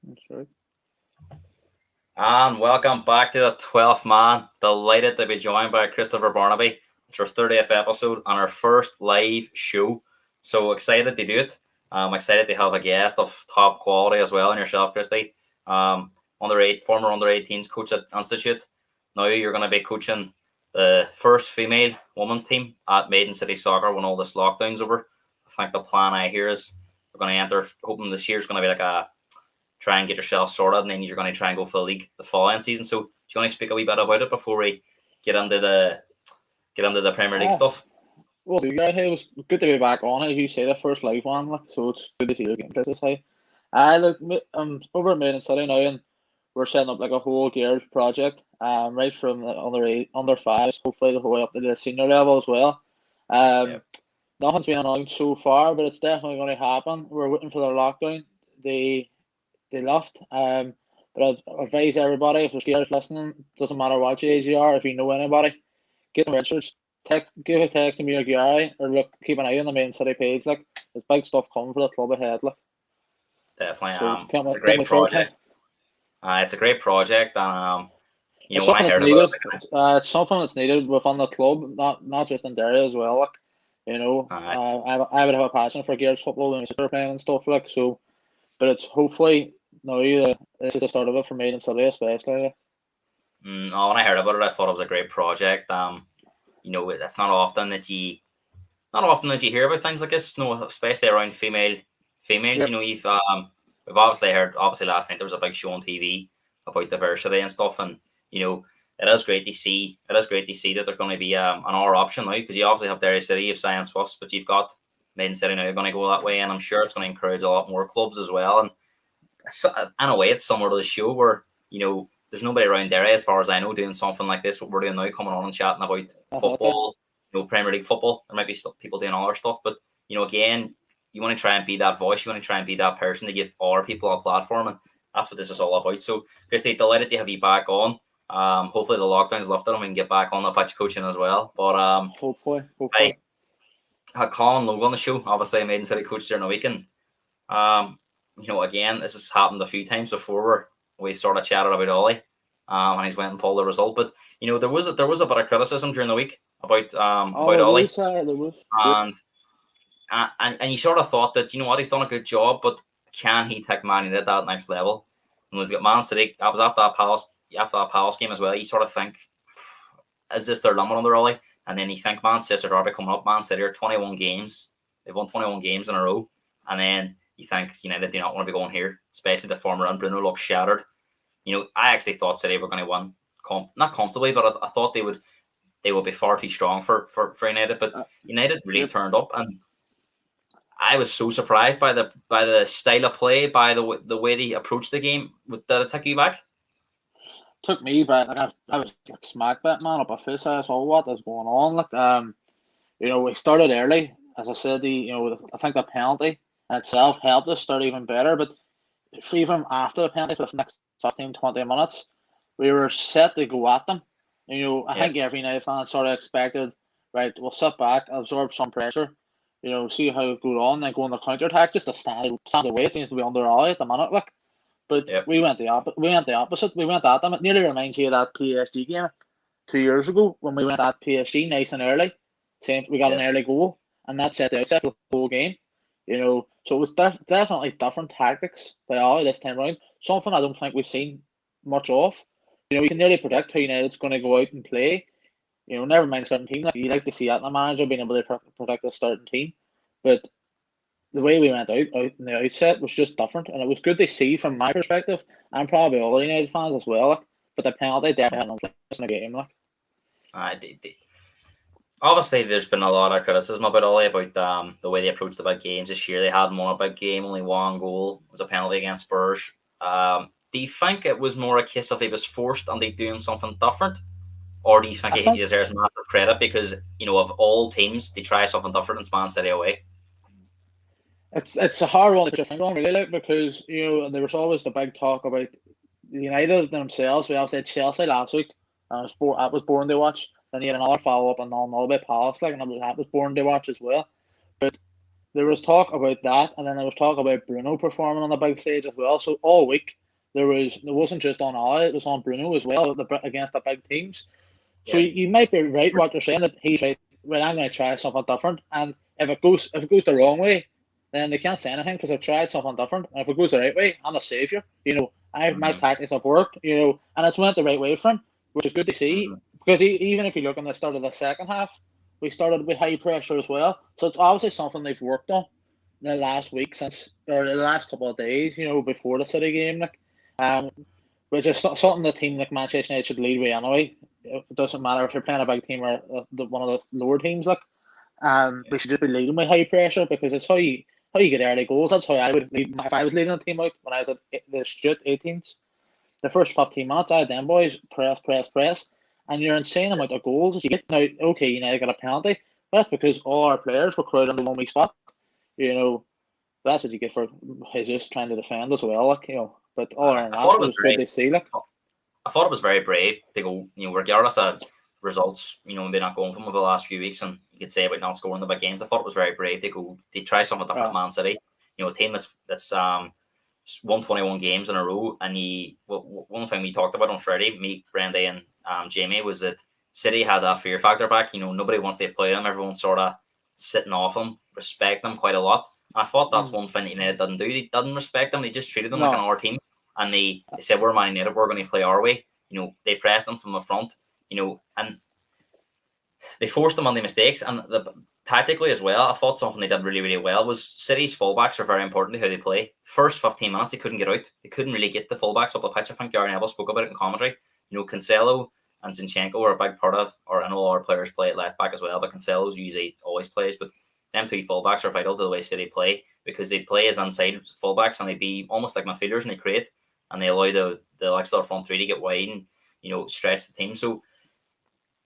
That's right. And welcome back to the 12th man. Delighted to be joined by Christopher Barnaby. It's our 30th episode and our first live show. So excited to do it. I'm excited to have a guest of top quality as well, and yourself, Christy. Former under 18s coach at Institute. Now you're going to be coaching the first female women's team at Maiden City Soccer when all this lockdown's over. I think the plan I hear is we're going to enter, hoping this year's going to be like a try and get yourself sorted, and then you're going to try and go for the league the following season. So, do you want to speak a wee bit about it before we get into the Premier League stuff? Well, it was good to be back on it. As you say, the first live one, so it's good to see you again. This say, look, over at Maiden City now, and we're setting up like a whole gears project. Right from the under fives, hopefully the whole way up to the senior level as well. Nothing's been announced so far, but it's definitely going to happen. We're waiting for the lockdown. They left. But I'd advise everybody, if there's scared listening, doesn't matter what age you are, if you know anybody, get them registered. Give a text to me or Gary, or look, keep an eye on the Main City page. Like, there's big stuff coming for the club ahead. Like, definitely, it's a great project. It's a great project, and it's something that's needed. It's something that's needed within the club, not just in Derry as well. Like, I would have a passion for Gears football when we were playing and stuff like so. But it's hopefully this is the start of it for Maiden City, especially. When I heard about it, I thought it was a great project. It's not often that you hear about things like this. Especially around females. Yep. We've obviously heard. Obviously, last night there was a big show on TV about diversity and stuff, and it is great to see. It is great to see that there's going to be an R option now, because you obviously have Derry City, you have Science Plus, but you've got Maiden City now are going to go that way, and I'm sure it's going to encourage a lot more clubs as well. And in a way, it's similar to the show where there's nobody around there, as far as I know, doing something like this. What we're doing now, coming on and chatting about football, Premier League football. There might be people doing other stuff, but again, you want to try and be that voice. You want to try and be that person to give other people a platform, and that's what this is all about. So, Christy, delighted to have you back on. Hopefully the lockdown's lifted and we can get back on the pitch coaching as well. But hopefully. I had Colin Lowe on the show, obviously Maiden City coach during the weekend. Again, this has happened a few times before where we sort of chatted about Ollie, and he's went and pulled the result. But there was a bit of criticism during the week about Ollie. There was. And you sort of thought that he's done a good job, but can he take Man United at that next level? And we've got Man City. I was after that Palace game as well. You sort of think, is this their limit under Ollie? And then you think Manchester Derby coming up. Man City are 21 games. They've won 21 games in a row, and then you think United do not want to be going here, especially the former and Bruno looks shattered. I actually thought City were going to win, not comfortably, but I thought they would be far too strong for United. But United really turned up, and I was so surprised by the style of play, by the way they approached the game. Did it take you back? Took me back. I was like smack that man up a face. I saw what is going on. Like, we started early, as I said. I think the penalty in itself helped us start even better. But even after the penalty, for the next 15-20 minutes, we were set to go at them. I think every United fan sort of expected, right, we'll sit back, absorb some pressure, see how it goes on, then go on the counter attack, just to stand away. It seems to be under Ollie at the minute, like. But we went the opposite. We went at them. It nearly reminds you of that PSG game 2 years ago when we went at PSG nice and early. We got an early goal, and that set the outset for the whole game. So it was definitely different tactics by Ollie this time around. Something I don't think we've seen much of. We can nearly predict how United's going to go out and play. Never mind certain team. Like, you like to see that in the manager being able to predict a starting team, but the way we went out in the outset was just different, and it was good to see from my perspective, and probably all the United fans as well. But the penalty definitely had no place in the game. Obviously, there's been a lot of criticism about Ollie about the way they approached the big games this year. They hadn't won a big game, only one goal. It was a penalty against Spurs. Do you think it was more a case of he was forced and they doing something different? Or do you think he deserves massive credit because, of all teams, they try something different and Man City away? It's a hard one to put your finger on, really, because there was always the big talk about United themselves. We also had Chelsea last week, and that was boring to watch. Then you had another follow up and all about Palace, and that was boring to watch as well. But there was talk about that, and then there was talk about Bruno performing on the big stage as well. So all week there wasn't just on Ali, it was on Bruno as well against the big teams. So Yeah. you might be right what you're saying, that he's right. Well, I'm going to try something different, and if it goes the wrong way, then they can't say anything because I've tried something different. And if it goes the right way, I'm a savior. My tactics have worked. And it's went the right way for him, which is good to see. Because even if you look in the start of the second half, we started with high pressure as well. So it's obviously something they've worked on the last week or the last couple of days. Before the City game, which is something the team like Manchester United should lead with anyway. It doesn't matter if you're playing a big team or one of the lower teams. We should just be leading with high pressure because it's how you get early goals. That's how I would lead if I was leading a team out when I was at the Street 18s. The first 15 minutes, I had them boys press, and you're insane amount of goals that you get. Now, okay, United got a penalty, but that's because all our players were crowded in the one weak spot. That's what you get for Jesus trying to defend as well. But all around that, it was good to see. I thought it was very brave to go, regardless of results, maybe not going from over the last few weeks, and you could say about not scoring the big games. I thought it was very brave to go to try something different. Man City, a team that's won 21 games in a row, and one thing we talked about on Friday, me, Brandy, and Jamie, was that City had that fear factor back. Nobody wants to play them. Everyone's sort of sitting off them, respect them quite a lot. And I thought that's one thing that United didn't do. They didn't respect them. They just treated them like an our team. And they said, we're Man United, we're going to play our way. They pressed them from the front, and they forced them on the mistakes. And tactically as well, I thought something they did really, really well was City's fullbacks are very important to how they play. First 15 minutes, they couldn't get out. They couldn't really get the fullbacks up the pitch. I think Gary Neville spoke about it in commentary. Cancelo and Zinchenko are a big part of, or I know all our players play at left back as well, but Cancelo's usually always plays. But them two fullbacks are vital to the way City play because they play as inside fullbacks and they be almost like midfielders and they create. And they allow the likes of the front three to get wide and, stretch the team. So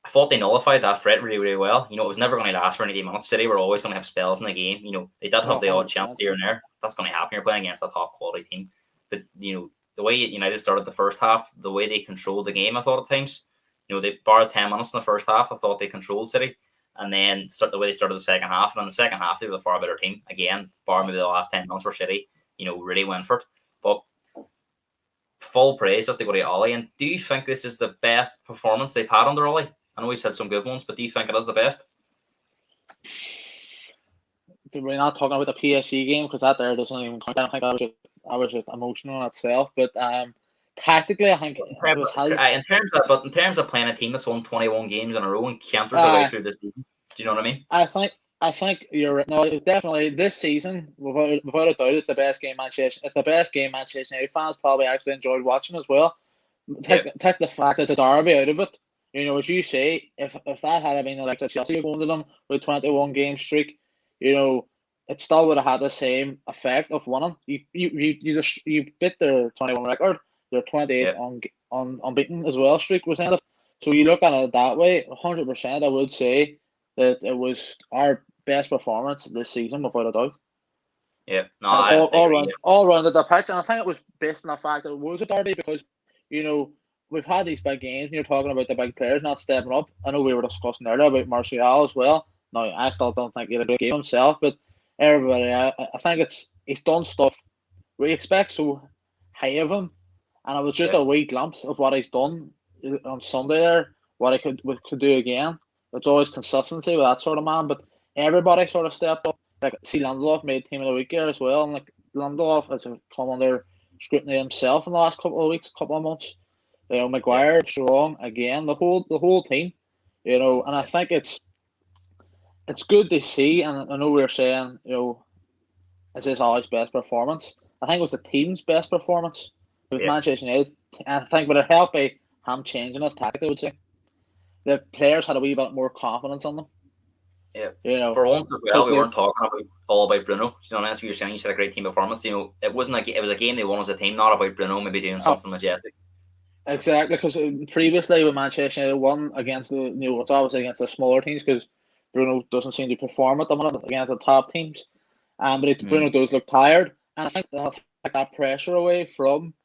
I thought they nullified that threat really, really well. It was never going to last for any minutes. City were always going to have spells in the game. They did have the odd chance here and there. That's going to happen. You're playing against a top quality team. But, the way United started the first half, the way they controlled the game, I thought at times, they borrowed 10 minutes in the first half. I thought they controlled City. And then the way they started the second half. And in the second half, they were the far better team. Again, bar maybe the last 10 minutes where City, really went for it. But full praise as they go to Ollie. And do you think this is the best performance they've had under Ollie? I know he's had some good ones, but do you think it is the best? We're not talking about the PSG game because that there doesn't even count. I don't think I was just emotional in itself. But tactically, I think in terms of playing a team that's won 21 games in a row and cantered their way through this season, do you know what I mean? I think you're right. No, definitely this season, without a doubt, it's the best game Manchester. It's the best game Manchester United fans probably actually enjoyed watching as well. Take the fact it's a derby out of it. As you say, if that had been like Chelsea going to them with a 21 game streak, it still would have had the same effect of winning. You beat their 21 record, their 28 unbeaten as well streak was ended. So you look at it that way, 100%. I would say that it was our best performance this season, without a doubt. Yeah, no, all around the pitch, and I think it was based on the fact that it was a derby because we've had these big games, and you're talking about the big players not stepping up. I know we were discussing earlier about Martial as well. Now, I still don't think he had a good game himself, but everybody, I think he's done stuff we expect so high of him, and it was just a wee glimpse of what he's done on Sunday there, what he could do again. It's always consistency with that sort of man, but everybody sort of stepped up. Like, see, Lindelof made team of the week here as well, and like Lindelof has come under scrutiny himself in the last couple of months. Maguire strong again, the whole team, and I think it's good to see. And I know we were saying, is this Ollie's best performance? I think it was the team's best performance with Manchester United. I think with a help by him changing his tactic, I would say the players had a wee bit more confidence in them. Yeah, for once as well, we weren't talking all about Bruno. That's what you're saying. You said a great team performance. It wasn't like it was a game they won as a team, not about Bruno maybe doing something majestic. Exactly, because previously when Manchester United won against it's obviously against the smaller teams because Bruno doesn't seem to perform at the moment against the top teams. But Bruno does look tired, and I think they'll take that pressure away from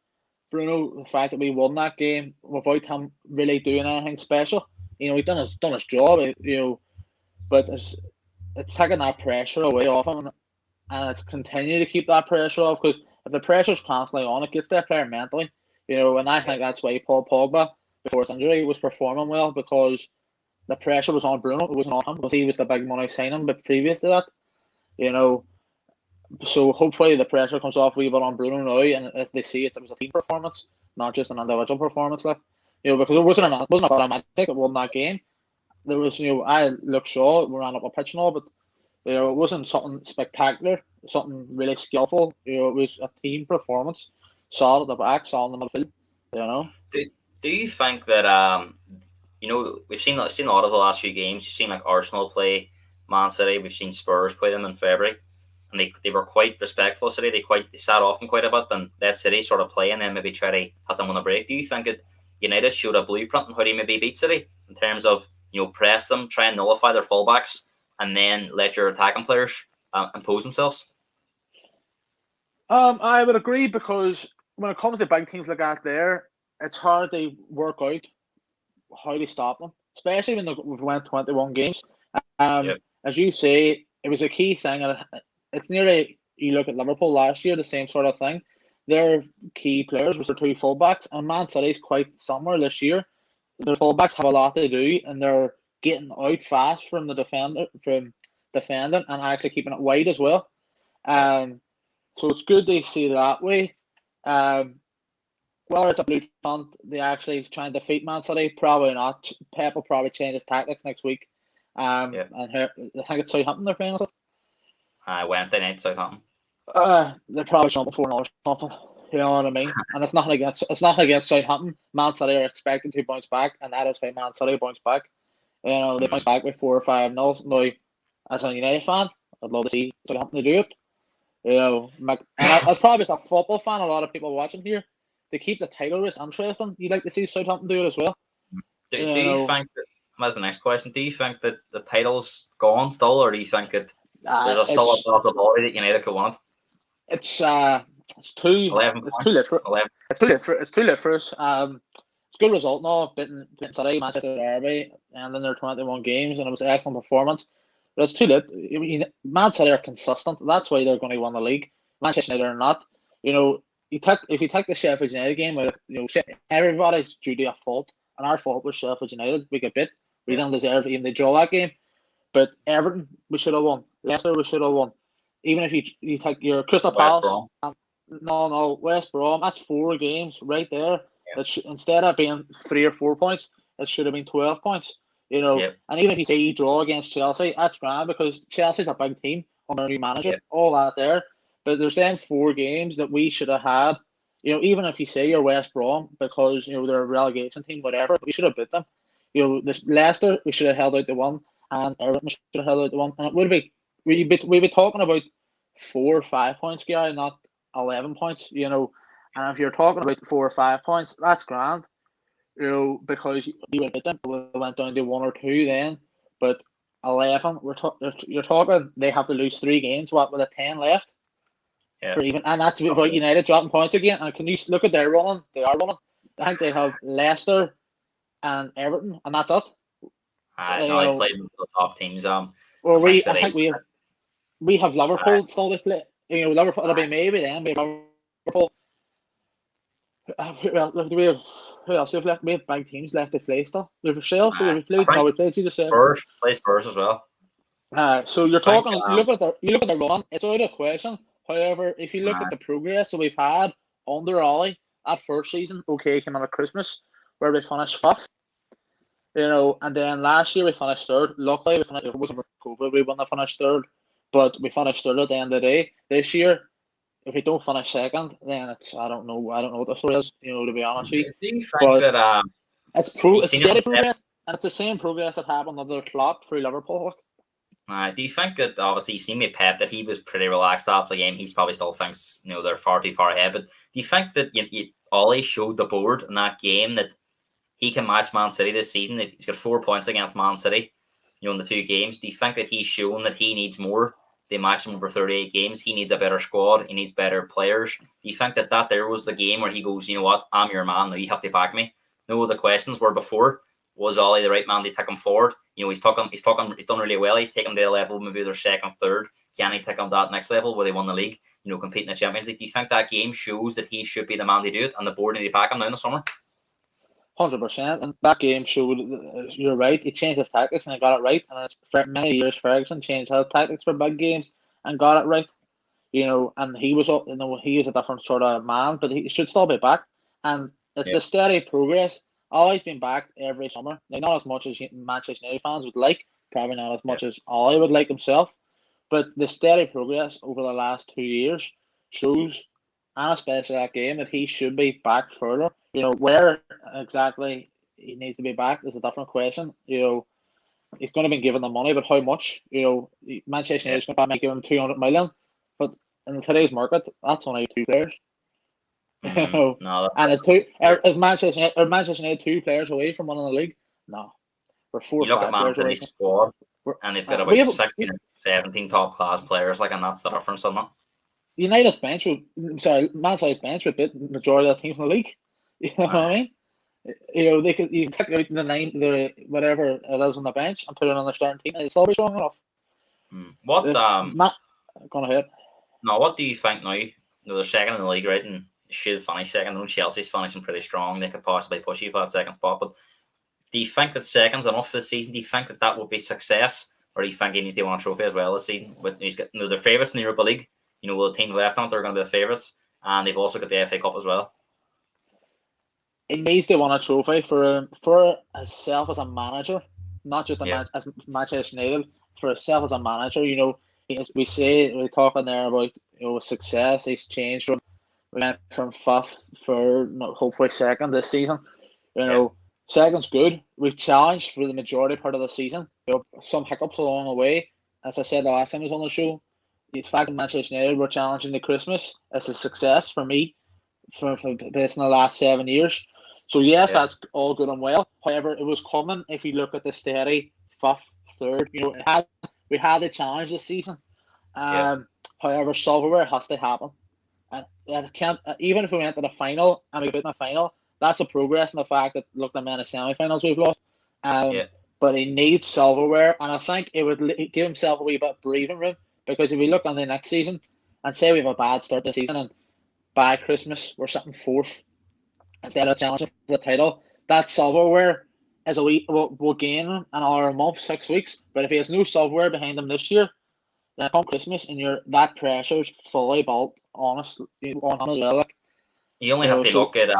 Bruno. The fact that we won that game without him really doing anything special, he's done his job, but it's taking that pressure away off him. and it's continue to keep that pressure off, because if the pressure's constantly on, it gets that player mentally. And I think that's why Paul Pogba, before his injury, was performing well, because the pressure was on Bruno. It wasn't on him, because he was the big money signing. But previous to that, you know, so hopefully the pressure comes off a wee bit on Bruno now, and if they see it was a team performance, not just an individual performance, because it wasn't about a magic. It wasn't that game. There was, I looked Shaw, we ran up a pitch and all, but it wasn't something spectacular, something really skillful. It was a team performance, solid at the back, solid in the midfield. Do you think that we've seen a lot of the last few games. You've seen like Arsenal play Man City. We've seen Spurs play them in February, and they were quite respectful of City. They sat off them quite a bit, and let City sort of play and then maybe try to hit them on a break. Do you think that United showed a blueprint on how to maybe beat City in terms of press them, try and nullify their fullbacks, and then let your attacking players impose themselves? I would agree, because when it comes to big teams like that, it's hard to work out how to stop them, especially when we've went 21 games. As you say, it was a key thing, and it's nearly, you look at Liverpool last year, the same sort of thing. Their key players was their two fullbacks, and Man City's quite similar this year. Their fullbacks have a lot to do, and they're getting out fast from defending and actually keeping it wide as well. So it's good to see that way. Whether it's a blueprint, they actually try and defeat Man City, probably not. Pep will probably change his tactics next week. And I think it's Southampton they're playing. Wednesday night, Southampton. They're probably showing before or something. You know what I mean? And it's nothing against Southampton. Man City are expected to bounce back, and that is why Man City bounce back. They bounce back with 4 or 5-0. Now, as a United fan, I'd love to see Southampton to do it. And as probably as a football fan, a lot of people watching here, to keep the title race interesting, you'd like to see Southampton do it as well. Do you think that? That's my next question. Do you think that the title's gone still, or do you think that there's still a possibility that United could win it? It's too late for it. It's too late for us. It's a good result now, beating City, Manchester Derby, and then their 21 games, and it was an excellent performance. But it's too late. I mean, Man City are consistent. That's why they're going to win the league. Manchester United are not. If you take the Sheffield United game, everybody's due to a fault, and our fault was Sheffield United. We got bit. We didn't deserve even to draw that game. But Everton, we should have won. Leicester, we should have won. Even if you take your Crystal Palace, West Brom, that's 4 games right there. Yeah. Instead of being 3 or 4 points, it should have been 12 points. And even if you say you draw against Chelsea, that's grand, because Chelsea's a big team under a new manager, all that there. But there's then 4 games that we should have had. Even if you say you're West Brom, because they're a relegation team, whatever, we should have beat them. This Leicester, we should have held out the 1, and Everton should have held out the 1, and it would be we'd be talking about 4 or 5 points, Gary, not 11 points. And if you're talking about 4 or 5 points, that's grand. Because we would beat them, we went down to 1 or 2 then, but 11, you're talking they have to lose 3 games, with a 10 left. Yeah. And that's about United dropping points again. And can you look at their running? They are running. I think they have Leicester and Everton, and that's it. They've played with the top teams. I think we have Liverpool still to play. Liverpool, it'll be maybe then. We have Liverpool. Who else have left? We have big teams left to play still. We have Chelsea. We played you the same. Spurs as well. So you're talking. You look at the run. It's out of question. However, if you look at the progress that we've had under Ollie, that first season, came out of Christmas, where we finished 5th. And then last year we finished 3rd. Luckily, it wasn't for COVID, we wouldn't have finished 3rd, but we finished 3rd at the end of the day. This year, if we don't finish 2nd, then I don't know what the story is. To be honest with you. Do you think that it's steady progress, and it's the same progress that happened under Klopp through Liverpool? Do you think that, obviously, you seen with Pep, that he was pretty relaxed after the game? He's probably still thinks they're far too far ahead. But do you think that Ollie showed the board in that game that he can match Man City this season? He's got 4 points against Man City, in the 2 games. Do you think that he's shown that he needs more? They match him over 38 games. He needs a better squad. He needs better players. Do you think that there was the game where he goes, you know what, I'm your man, now you have to back me? No, the questions were before. was Ollie the right man to take him forward? He's done really well. He's taken them to a level, maybe they're second, third. Can he take them to that next level where they won the league? Competing in the Champions League. Do you think that game shows that he should be the man to do it, and the board need to back him now in the summer? 100%. And that game showed, you're right, he changed his tactics and he got it right. And for many years, Ferguson changed his tactics for big games and got it right. And he was a different sort of man, but he should still be back. And it's the steady progress. Always been back every summer. Not as much as Manchester United fans would like, probably not as much as Ollie would like himself. But the steady progress over the last 2 years shows, and especially that game, that he should be back further. Where exactly he needs to be back is a different question. He's going to be given the money, but how much? Manchester United is going to give him 200 million, but in today's market, that's only 2 players. No, and is Manchester United 2 players away from winning the league? No, we're 4 or 5 you look at Man City's squad, and they've got about 16 or 17 top class players, and that's the difference, isn't it? United's bench Man City's bench would beat the majority of the teams in the league. You know what I mean? You can take out the whatever it is on the bench and put it on the starting team, and it's still be strong enough. Go on ahead. No, what do you think now? They're second in the league, right? And should finish second. I know Chelsea's finishing pretty strong. They could possibly push you for that second spot. But do you think that second's enough this season? Do you think that would be success? Or do you think he needs to win a trophy as well this season? But he's got they're favourites in the Europa League. The teams left on it, they're going to be the favourites. And they've also got the FA Cup as well. He needs to win a trophy for himself as a manager, not just as Manchester United. For himself as a manager, we're talking there about success. He's changed from fifth, third, hopefully second this season. Second's good. We've challenged for the majority part of the season. Some hiccups along the way. As I said the last time I was on the show, the fact that Manchester United were challenging the Christmas is a success for me for based on the last 7 years. So yes, that's all good and well. However, it was coming if you look at the steady fifth, third. We had the challenge this season. However, silverware has to happen. And it can't, even if we went to the final and we beat in the final, that's a progress in the fact that look at the semi-finals we've lost. But he needs silverware, and I think it would give himself a wee bit of breathing room, because if we look on the next season and say we have a bad start this season and by Christmas we're sitting fourth instead of challenging for the title, that silverware is will gain another month, 6 weeks. But if he has no silverware behind him this year, then come Christmas and that pressure's fully built on us as well. You only have to look at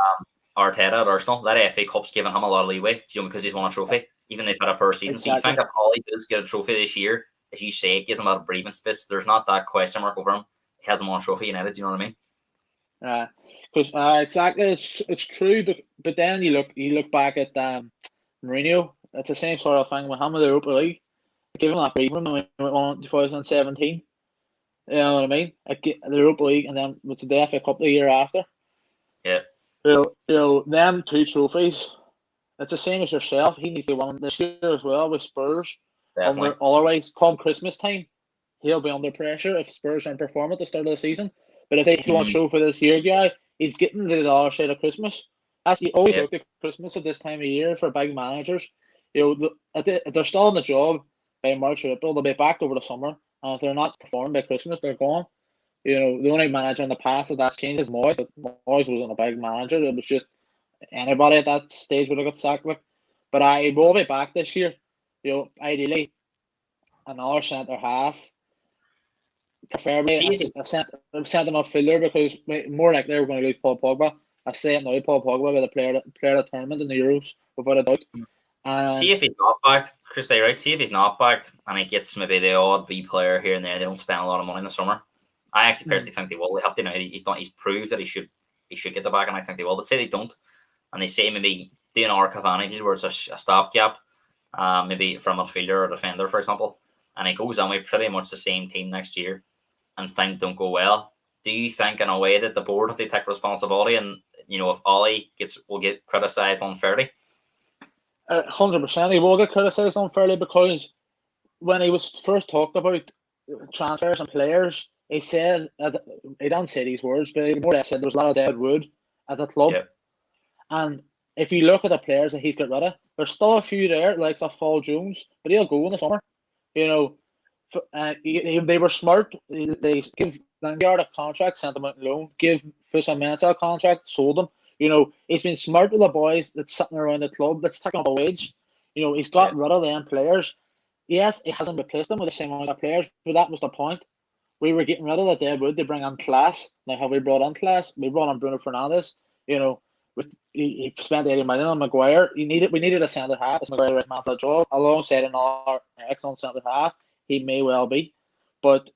Arteta at Arsenal. That FA Cup's given him a lot of leeway, because he's won a trophy, even if they've had a poor season. So you think if Ollie does get a trophy this year, as you say, it gives him a lot of breathing space. There's not that question mark over him. He hasn't won a trophy United. Do you know what I mean? Because exactly, it's true. But then you look back at Mourinho. It's the same sort of thing with him with the Europa League. Give him that breathing room when we won in 2017. You know what I mean? The Europa League, and then it's the FA Cup the year after. Yeah. Them 2 trophies. It's the same as yourself. He needs to win this year as well with Spurs. Definitely. Otherwise, come Christmas time, he'll be under pressure if Spurs aren't performing at the start of the season. But if they want a trophy this year, guy, he's getting to the other side of Christmas. You always look at Christmas at this time of year for big managers. If they're still in the job by March or April, they'll be back over the summer. And if they're not performing by Christmas, they're gone. The only manager in the past that's changed is Moyes. But Moyes wasn't a big manager. It was just anybody at that stage would have got sacked with. But I will be back this year. Ideally, another centre half. Preferably a centre midfielder, because more likely we're going to lose Paul Pogba. I say it now, Paul Pogba with the player of the tournament in the Euros, without a doubt. See if he's not backed, Christy, right? See if he's not backed and he gets maybe the odd B player here and there. They don't spend a lot of money in the summer. I actually personally think they will. They have to now. He's proved that he should get the back, and I think they will. But say they don't, and they say maybe do an Cavani deal where it's a stopgap, maybe from a midfielder or defender, for example, and it goes on with pretty much the same team next year, and things don't go well. Do you think, in a way, that the board have to take responsibility, and if Ollie will get criticised unfairly? 100%, he will get criticised unfairly, because when he was first talked about transfers and players, he said, he didn't say these words, but he more or less said there was a lot of dead wood at the club. Yep. And if you look at the players that he's got rid of, There's still a few there, like Fall Jones, but he'll go in the summer. You know, they were smart. They give Lingard a contract, sent him out on loan. Give Fusa Mensah a contract, sold him. You know, he's been smart with the boys that's sitting around the club that's taking up a wage. You know, he's got rid of them players. Yes, he hasn't replaced them with the same amount of players, but that was the point. We were getting rid of the deadwood to bring in class. Now, have we brought in class? We brought in Bruno Fernandes. You know, he spent 80 million on Maguire. We needed a centre half. It's Maguire right man for the job alongside another excellent centre half. He may well be, but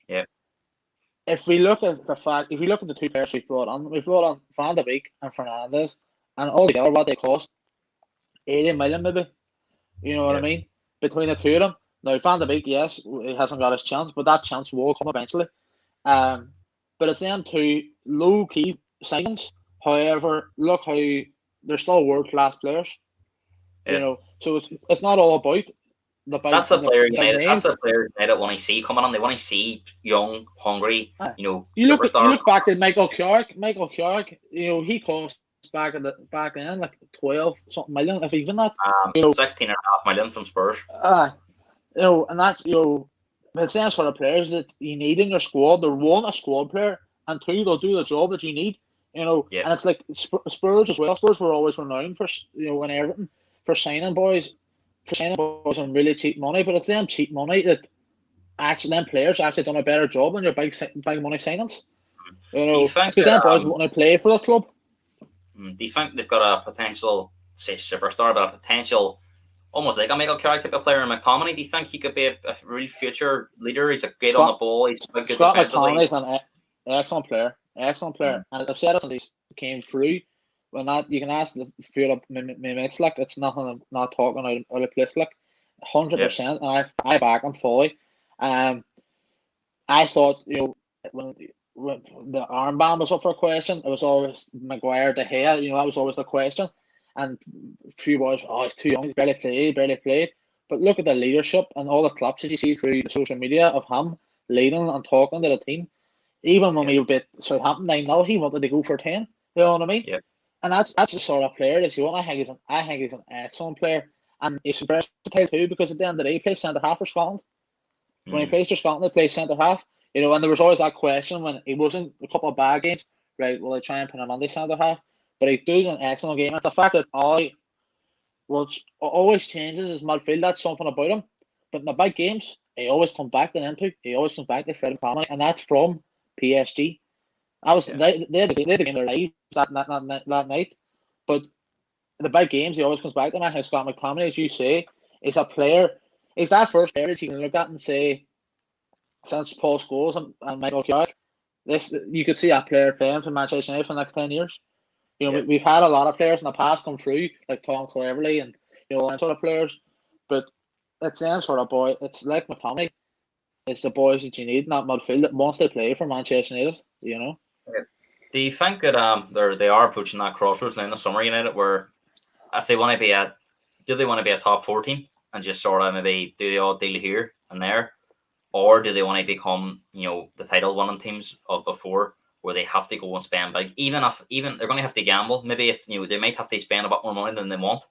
if we look at the two players we brought on Van de Beek and Fernandes, and altogether what they cost, 80 million maybe. You know what I mean? Between the two of them. Now Van de Beek, yes, he hasn't got his chance, but that chance will come eventually. But it's them two low key signings. However, look how they're still world class players. You know, so it's not all about that's a player United. That's a player United want to see coming on. They want to see young, hungry. You know, you look back at Michael Clark. Michael Clark, you know, he cost back then like 12 something million, if even that. 16.5 million from Spurs. You know, and that's the same sort of players that you need in your squad. They're one, a squad player, and two, they'll do the job that you need. You know, and it's like Spurs as well. Spurs were always renowned for in everything for signing boys on really cheap money, but it's them cheap money that actually them players actually done a better job than your big money signings. You know, because them boys want to play for the club. Do you think they've got a potential, say, superstar, but a potential almost like a Michael Carrick type of player in McTominay? Do you think he could be a real future leader? He's a great on the ball. He's a good defensively. McTominay's an excellent player. And I've said it since he came through. Well, not you can ask the few of my mates, like it's nothing. I'm not talking out of place, like 100%. And I back him fully. I thought when the armband was up for a question, it was always Maguire De Gea. You know, that was always the question. And a few boys, he's too young, he's barely played. But look at the leadership and all the clips that you see through the social media of him leading and talking to the team. Even when we beat Southampton 9-0, he wanted to go for 10. You know what I mean? Yeah. And that's the sort of player that you want. I think he's an excellent player, and he's versatile too. Because at the end of the day, he plays centre half for Scotland. When he plays for Scotland, he plays centre half. You know, and there was always that question when he wasn't a couple of bad games. Right? Will they try and put him on the centre half? But he does an excellent game. It's the fact that always changes his midfield. That's something about him. But in the big games, he always comes back to Intu. He always comes back to Fred McTominay, and that's from PSG. They had the game of their lives that night. But in the big games, he always comes back to that. Scott McTominay, as you say, is a player. He's that first player that you can look at and say, since Paul Scholes and Michael Clark, you could see that player playing for Manchester United for the next 10 years. You know, we've had a lot of players in the past come through, like Tom Cleverley and that sort of players. But it's them sort of boy. It's like McTominay. It's the boys that you need in that midfield that wants to play for Manchester United. You know. Do you think that they are approaching that crossroads now in the summer, United, where if they want to be do they want to be a top 4 team and just sort of maybe do the odd deal here and there, or do they want to become the title winning teams of before, where they have to go and spend big, even they're going to have to gamble. Maybe if they might have to spend a bit more money than they want,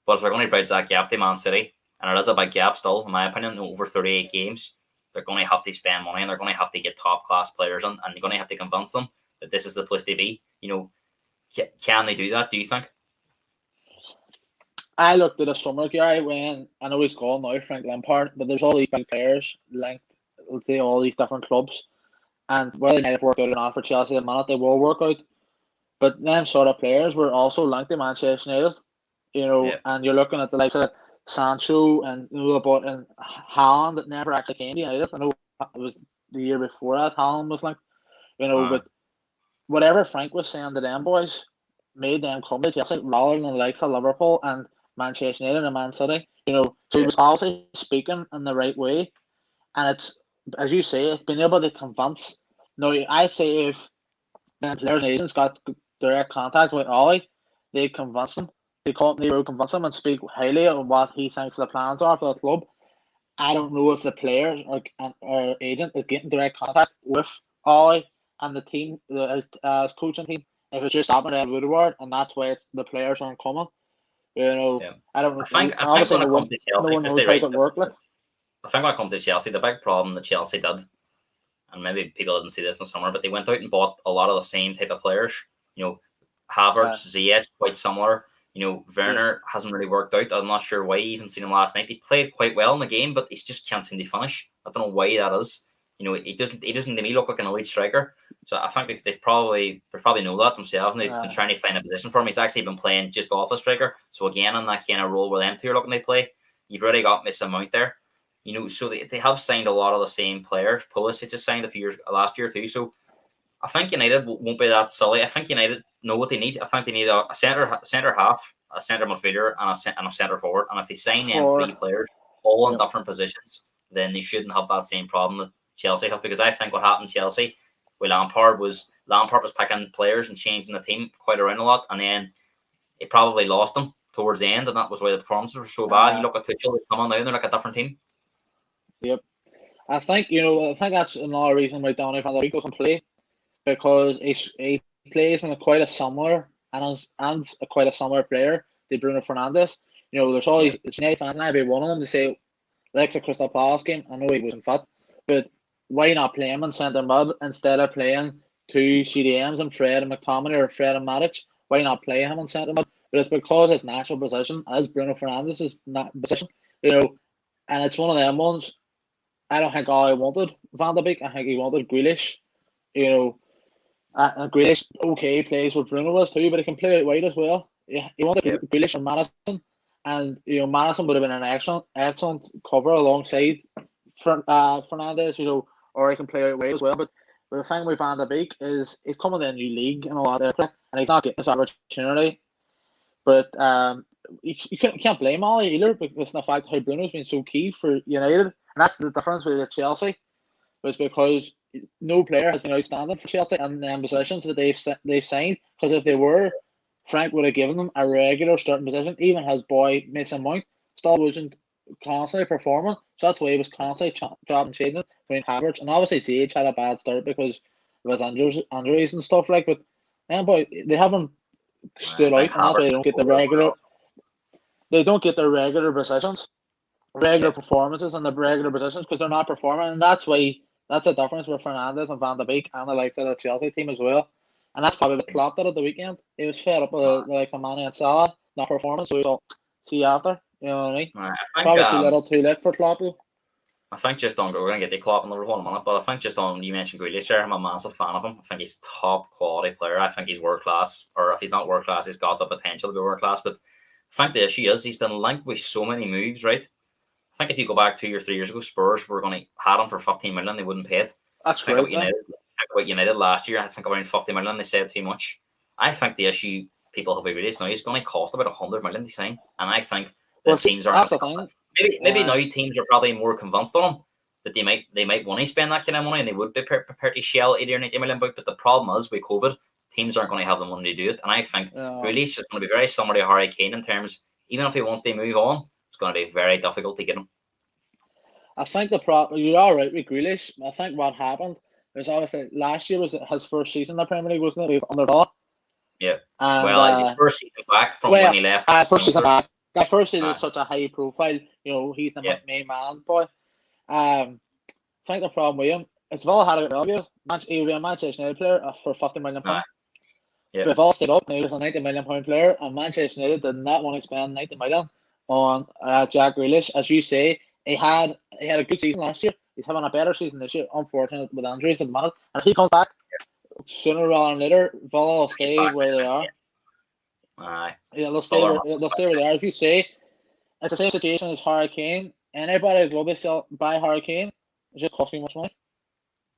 but if they're going to bridge that gap to Man City, and it is a big gap still, in my opinion, over 38 games, they're going to have to spend money and they're going to have to get top class players in, and they're going to have to convince them that this is the place to be. Can they do that? Do you think? I looked at the summer, Gary, when I know he's gone now, Frank Lampard, but there's all these big players linked to all these different clubs. And whether they might have worked out or not for Chelsea at the minute, they will work out. But them sort of players were also linked to Manchester United, and you're looking at the likes of Sancho and and Haaland that never actually came to United. I know it was the year before that Haaland was linked, but whatever Frank was saying to them boys made them come to Chelsea rather than the likes of Liverpool and Manchester United and Man City. So he was obviously speaking in the right way, and it's, as you say, it's been able to convince. Now, I say if the players and agents got direct contact with Ollie, they convince them. They will convince him and speak highly of what he thinks the plans are for the club. I don't know if the player or agent is getting direct contact with Ollie and the team, his coaching team. If it's just happening at Woodward, and that's why the players aren't coming. Yeah. I don't know. I think Obviously, when it comes to no Chelsea, one because knows they how right, it work. Like, I think when it comes to Chelsea, the big problem that Chelsea did, and maybe people didn't see this in the summer, but they went out and bought a lot of the same type of players. Havertz, Ziyech, quite similar. Werner hasn't really worked out. I'm not sure why. Even seen him last night. He played quite well in the game, but he just can't seem to finish. I don't know why that is. He doesn't to me look like an elite striker. So I think they probably know that themselves, and they've been trying to find a position for him. He's actually been playing just off a striker. So again, in that kind of role where them two are looking to play, you've already got Mason Mount there. So they have signed a lot of the same players. Pulisic just signed last year too. So I think United won't be that silly. I think United know what they need. I think they need a centre half, a centre midfielder, and a centre forward. And if they sign them three players all in different positions, then they shouldn't have that same problem that Chelsea have. Because I think what happened to Chelsea with Lampard was picking players and changing the team quite around a lot, and then it probably lost them towards the end, and that was why the performances were so bad. You look at Tuchel, they come on now and they're like a different team. Yep. I think that's another reason why Donny van der Beek doesn't play, because he plays in quite a similar quite a similar player to Bruno Fernandes. There's always United fans, and I'd be one of them to say, like the Crystal Palace game, I know he wasn't fit, but why not play him in centre mid instead of playing two CDMs and Fred and McTominay or Fred and Matic? Why not play him in centre mid? But it's because his natural position is Bruno Fernandes' position, and it's one of them ones. I don't think I wanted Van der Beek. I think he wanted Grealish. Grealish, okay, plays with Bruno was too, but he can play out wide as well. He wanted Grealish and Madison, and Madison would have been an excellent cover alongside Fernandes. Or he can play out wide as well. But the thing with Van der Beek is he's coming to a new league and all that, and he's not getting this opportunity. But you can't blame Ollie either, because of the fact how Bruno's been so key for United, and that's the difference with Chelsea. It's because no player has been outstanding for Chelsea in the positions that they've signed. Because if they were, Frank would have given them a regular starting position. Even his boy Mason Mount still wasn't constantly performing, so that's why he was constantly chopping changing between Havertz, and obviously CH had a bad start because of his injuries and stuff like. But they haven't stood out, and that's why they don't get the regular. They don't get their regular positions, regular performances in the regular positions, because they're not performing, and that's why. That's the difference with Fernandes and Van der Beek and the likes of the Chelsea team as well. And that's probably what Klopp did at the weekend. He was fed up with the likes of Mane and Salah not performing, so he thought, see you after. You know what I mean? Probably too late for Klopp. I think just on, we're going to get the Klopp in the whole minute, but I think just on, you mentioned Grealish there, I'm a massive fan of him. I think he's top quality player. I think he's world class, or if he's not world class, he's got the potential to be world class. But I think the issue is he's been linked with so many moves, right? I think if you go back 2 or 3 years ago, Spurs were going to had him for 15 million. They wouldn't pay it. That's right. Think about United last year. I think around 50 million. They said too much. I think the issue people have realised now is going to cost about 100 million to sign, and I think the teams are maybe now teams are probably more convinced on him that they might want to spend that kind of money, and they would be prepared to shell 80 or 90 million bucks. But the problem is with COVID, teams aren't going to have the money to do it, and I think Grealish is going to be very similar to Harry Kane in terms. Even if he wants to move on, it's going to be very difficult to get him. I think you're all right with Grealish. I think what happened was obviously last year was his first season in the Premier League, wasn't it? Under Villa. Yeah. And, it's his first season back from when he left. First season back. That first season is such a high profile. He's the main man, boy. I think the problem with him is Villa had a good he was a Manchester United player for £50 million. But Villa stayed up and he was a £90 million player, and Manchester United did not want to spend £90 million on Jack Grealish. As you say, he had a good season last year. He's having a better season this year, unfortunately, with injuries at the minute. And if he comes back sooner rather than later, Villa will stay where they are. They'll stay where they are. As you say, it's the same situation as Harry Kane. Anybody would love to sell buy Harry Kane. It just costs me much money.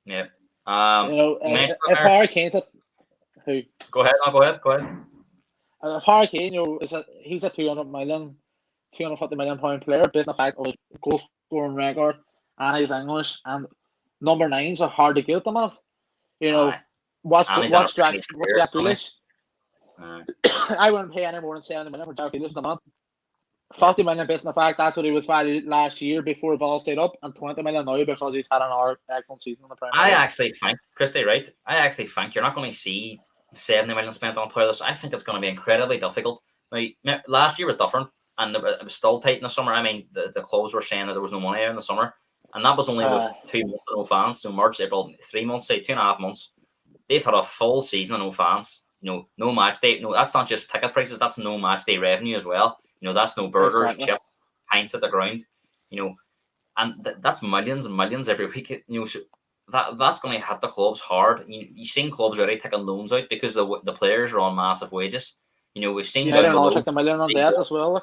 Yeah. If Harry Kane's who? Go ahead. If Harry Kane, he's a £250 million player based on the fact of his goal scoring record and his English, and number 9s are hard to get at the minute. What's Jack Grealish? I wouldn't pay any more than £70 million for Jack Grealish a month. 50 million based on the fact that's what he was valued last year before Villa stayed up, and 20 million now because he's had an excellent season in the Premier League. I actually think, Christy, right? I actually think you're not going to see 70 million spent on players. I think it's going to be incredibly difficult Last year was different, and it was still tight in the summer. I mean, the clubs were saying that there was no money in the summer, and that was only with 2 months of no fans. So March, April, 3 months, say 2.5 months. They've had a full season of no fans. No match day. No, that's not just ticket prices. That's no match day revenue as well. That's no burgers, chips, pints at the ground. And that's millions and millions every week. So that's going to hit the clubs hard. You've seen clubs already taking loans out because the players are on massive wages. We've seen they're like $1 million on debt as well.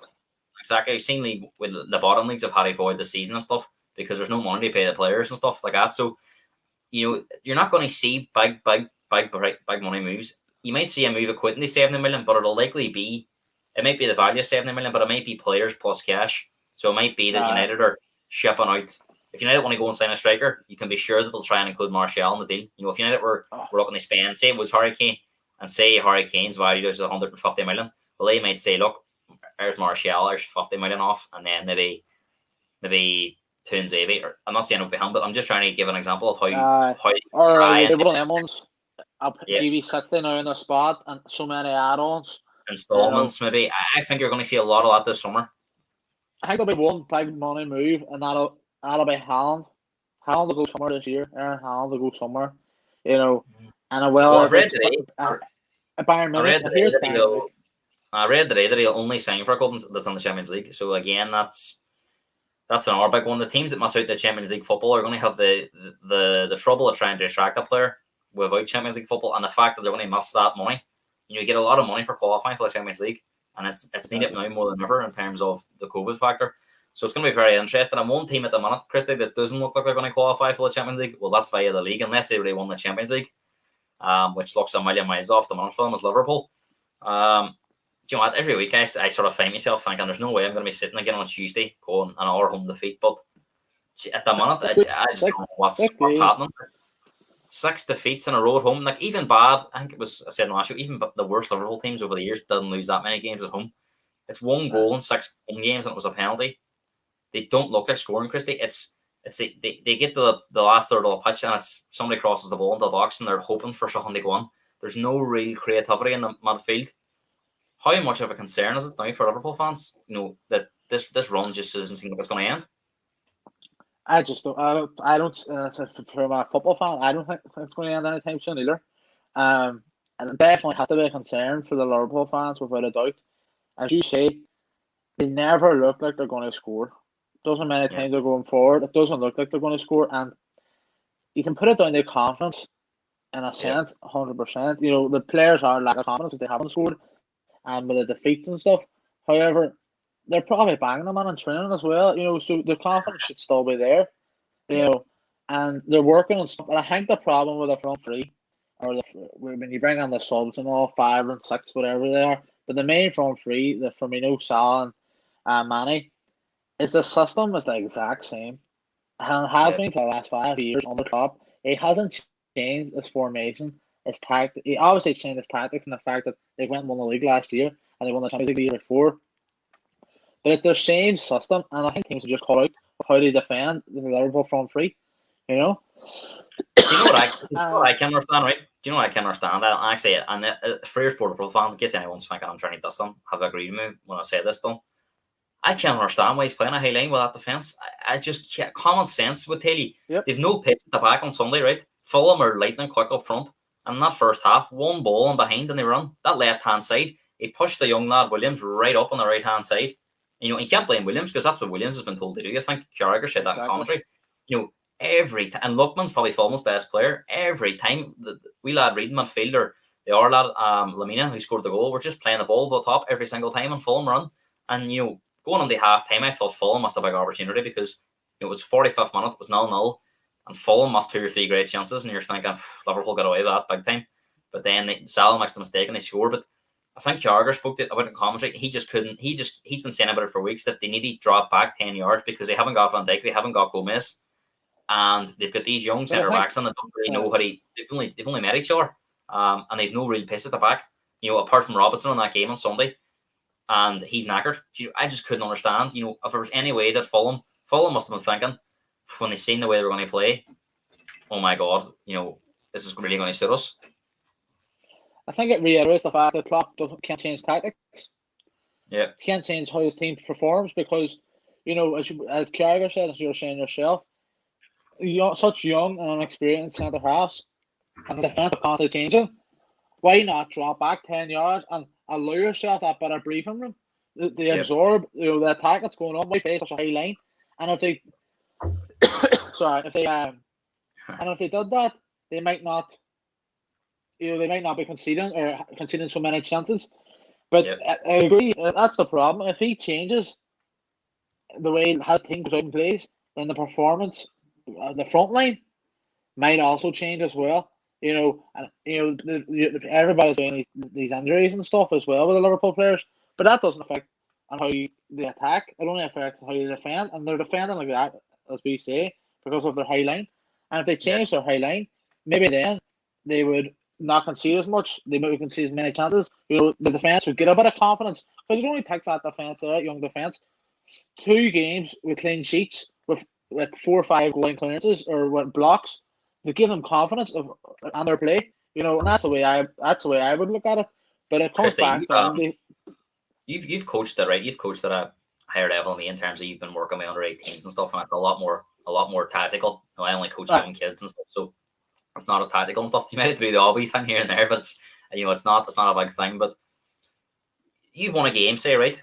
Exactly. We've seen with the bottom leagues have had to avoid the season and stuff because there's no money to pay the players and stuff like that. So you're not going to see big money moves. You might see a move equating to 70 million, but it'll likely be. It might be the value of 70 million, but it might be players plus cash. So it might be that United are shipping out. If United want to go and sign a striker, you can be sure that they'll try and include Martial in the deal. If United were looking to spend, say it was Harry Kane, and say Harry Kane's value is 150 million, well, they might say, look, there's Martial, there's 50 million off, and then maybe Tuanzebe. I'm not saying it would be him, but I'm just trying to give an example of how you try and one of them ones. I'll give you 60 now in the spot and so many add-ons. Installments, maybe. I think you're going to see a lot of that this summer. I think there'll be one big money move, and that'll be Haaland. Haaland will go somewhere this year. Aaron Haaland will go somewhere. And I've read today. Bayern Munich. I read today that he'll only sign for a club that's in the Champions League. So again, that's another big one. The teams that miss out the Champions League football are going to have the trouble of trying to attract a player without Champions League football, and the fact that they're going to miss that money. You get a lot of money for qualifying for the Champions League, and it's needed now more than ever in terms of the COVID factor. So it's going to be very interesting. And one team at the minute, Christy, that doesn't look like they're going to qualify for the Champions League, well, that's via the league, unless they really won the Champions League, which looks a million miles off the minute for them, is Liverpool. Do you know what? Every week I sort of find myself thinking there's no way I'm going to be sitting again on Tuesday going an hour home defeat. But at the minute, I just don't know what's happening. 6 defeats in a row at home. Like, even bad, I think it was, I said last year, even the worst Liverpool teams over the years didn't lose that many games at home. It's 1 goal in 6 home games, and it was a penalty. They don't look like scoring, Christy. They get to the last third of the pitch, and it's somebody crosses the ball into the box, and they're hoping for something to go on. There's no real creativity in the midfield. How much of a concern is it now for Liverpool fans? That this run just doesn't seem like it's going to end. I don't. For my football fan, I don't think it's going to end anytime soon either. And it definitely has to be a concern for the Liverpool fans, without a doubt. As you say, they never look like they're going to score. Doesn't many times they're going forward. It doesn't look like they're going to score, and you can put it down to confidence in a sense, 100%. The players are lack of confidence because they haven't scored, and with the defeats and stuff. However, they're probably banging them in training as well, so the confidence should still be there, and they're working on stuff. But I think the problem with the front three, or when you bring on the subs and all, 5 and 6, whatever they are, but the main front three, the Firmino, Salah, and Mane, is the system is the exact same. And it has been for the last 5 years on the top. It hasn't changed its formation, its tactics. He obviously changed his tactics and the fact that they went and won the league last year and they won the Champions League the year before. But it's the same system, and I think teams will just call out how they defend the Liverpool front three. Do you know what I can understand, right? Do you know what I can understand? I actually, and 3 or 4 Liverpool fans, in case anyone's thinking I'm trying to diss them, have agreed with me when I say this, though. I can't understand why he's playing a high line with that defence. I just can't. Common sense would tell you. They've no pace at the back on Sunday, right? Fulham are lightning quick up front. And in that first half, 1 ball and behind and they run. That left-hand side, he pushed the young lad Williams right up on the right-hand side. You can't blame Williams because that's what Williams has been told to do. I think Carragher said that in commentary. Every time, and Lookman's probably Fulham's best player. Every time the wee lad reading midfielder, the R lad, Lamina, who scored the goal, we're just playing the ball over the top every single time and Fulham run. And going on the half time, I thought Fulham must have a big opportunity because it was 45th minute, it was 0-0, and Fulham must 2 or 3 great chances, and you're thinking Liverpool got away with that big time. But then Salah makes the mistake and they score. But I think Carragher spoke about it in commentary. He just couldn't. He's been saying about it for weeks that they need to drop back 10 yards because they haven't got Van Dijk, they haven't got Gomez, and they've got these young centre backs and they don't really know how to. They've only met each other, and they've no real pace at the back. Apart from Robertson on that game on Sunday, and he's knackered. I just couldn't understand. If there was any way that Fulham must have been thinking when they seen the way they were going to play, oh my God, this is really going to suit us. I think it reiterates the fact that Klopp can't change tactics. Yeah. He can't change how his team performs because, as Carragher said, as you were saying yourself, such young and inexperienced centre halves and the defence are constantly changing. Why not drop back 10 yards and allow yourself that better briefing room? They Yep. absorb the attack that's going on. Why play such a high line? And if they, and if they did that, they might not, they might not be conceding so many chances. But Yep. I agree, that's the problem. If he changes the way his team goes out and plays, then the performance, the front line might also change as well. Everybody's doing these injuries and stuff as well with the Liverpool players, but that doesn't affect on how they attack. It only affects how you defend, and they're defending like that, as we say, because of their high line. And if they change their high line, maybe then they would not concede as much. They maybe concede as many chances. The defense would get a bit of confidence because it only takes that defense, that young defense, 2 games with clean sheets with like 4 or 5 goal clearances or what blocks to give them confidence on their play. And that's the way I would look at it. But it comes Christy, back down to you've coached it, right? You've coached at a higher level than me in terms of you've been working with under 18s and stuff, and it's a lot more tactical. I only coach young kids and stuff, so it's not as tactical and stuff. You might do the hobby thing here and there, but it's not a big thing. But you've won a game, say, right?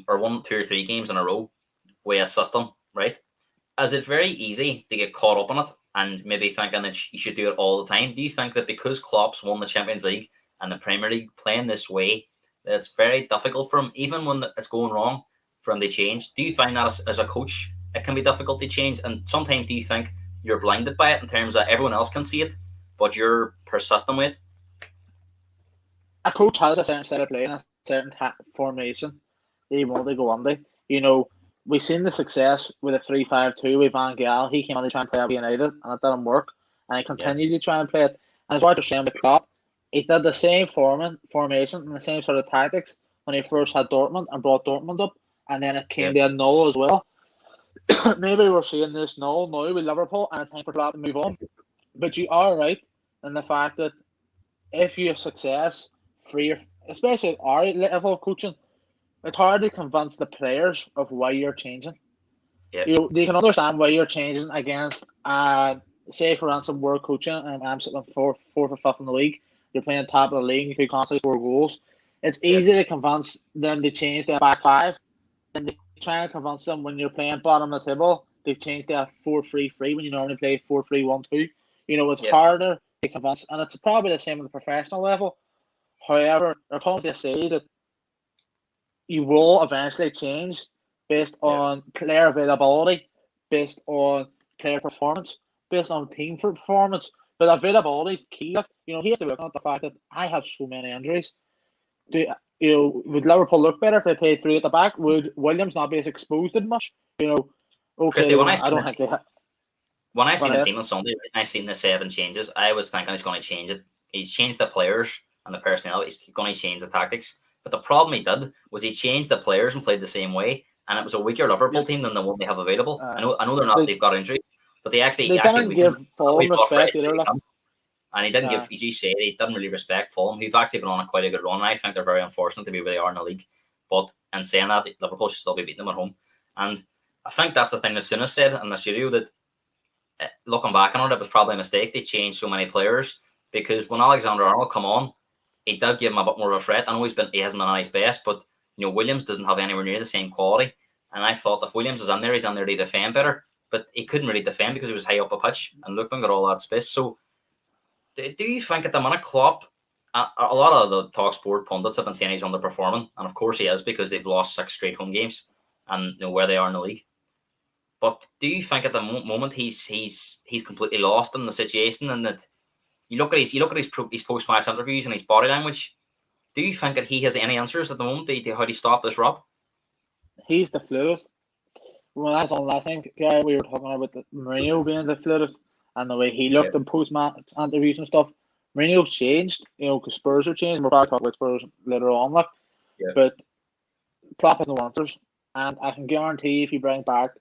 Or won 2 or 3 games in a row with a system, right? Is it very easy to get caught up in it and maybe thinking that you should do it all the time? Do you think that because Klopp's won the Champions League and the Premier League playing this way, that it's very difficult for him, even when it's going wrong, for him to change? Do you find that as a coach, it can be difficult to change? And sometimes do you think you're blinded by it in terms that everyone else can see it, but you're persistent with it? a coach has a certain set of play and a certain formation they want to go under. We've seen the success with a 3-5-2 with Van Gaal. He came on to try and play at United, and it didn't work. And he continued to try and play it. And as what you're saying with Klopp, he did the same formation and the same sort of tactics when he first had Dortmund and brought Dortmund up, and then it came to a null as well. Maybe we're seeing this null now with Liverpool, and it's time for Klopp to move on. But you are right in the fact that if you have success, especially at our level of coaching, it's hard to convince the players of why you're changing. They can understand why you're changing against, say for instance, we're coaching and I'm sitting fourth or fifth in the league. You're playing top of the league. You could constantly score goals. It's easy to convince them to change their back five, and they try and convince them when you're playing bottom of the table. They've changed their 4-3-3 when you normally play 4-3-1-2. It's harder to convince, and it's probably the same at the professional level. However, there comes a stage that you will eventually change based on player availability, based on player performance, based on team performance. But availability is key. He has to look at the fact that I have so many injuries. Would Liverpool look better if they played 3 at the back? Would Williams not be as exposed as much? Christy, when I seen the ahead. team on Sunday, and I seen the 7 changes, I was thinking he's going to change it. He's changed the players and the personnel. He's going to change the tactics. But the problem he did was he changed the players and played the same way, and it was a weaker Liverpool team than the one they have available. I know they've got injuries, but they didn't give Fulham respect either. And he didn't give, as you say, he didn't really respect Fulham, who've actually been on quite a good run. And I think they're very unfortunate to be where they are in the league. But in saying that, Liverpool should still be beating them at home. And I think that's the thing that Souness said in the studio, that looking back on it, it was probably a mistake. They changed so many players, because when Alexander-Arnold come on, he did give him a bit more of a threat. I know he hasn't been at his best, but Williams doesn't have anywhere near the same quality. And I thought if Williams is in there, he's in there to defend better. But he couldn't really defend because he was high up a pitch, and Lookman got all that space. So do you think at the minute Klopp, a lot of the TalkSport pundits have been saying he's underperforming, and of course he is, because they've lost 6 straight home games and where they are in the league. But do you think at the moment he's completely lost in the situation, and that you look at his post-match interviews and his body language? Do you think that he has any answers at the moment to how to stop this rot? He's the fluid. When I was on last time, we were talking about Mourinho being the fluid and the way he looked in post-match interviews and stuff. Mourinho's changed, because Spurs have changed. We're probably talking about Spurs later on, but Klopp has no answers, and I can guarantee if you bring back,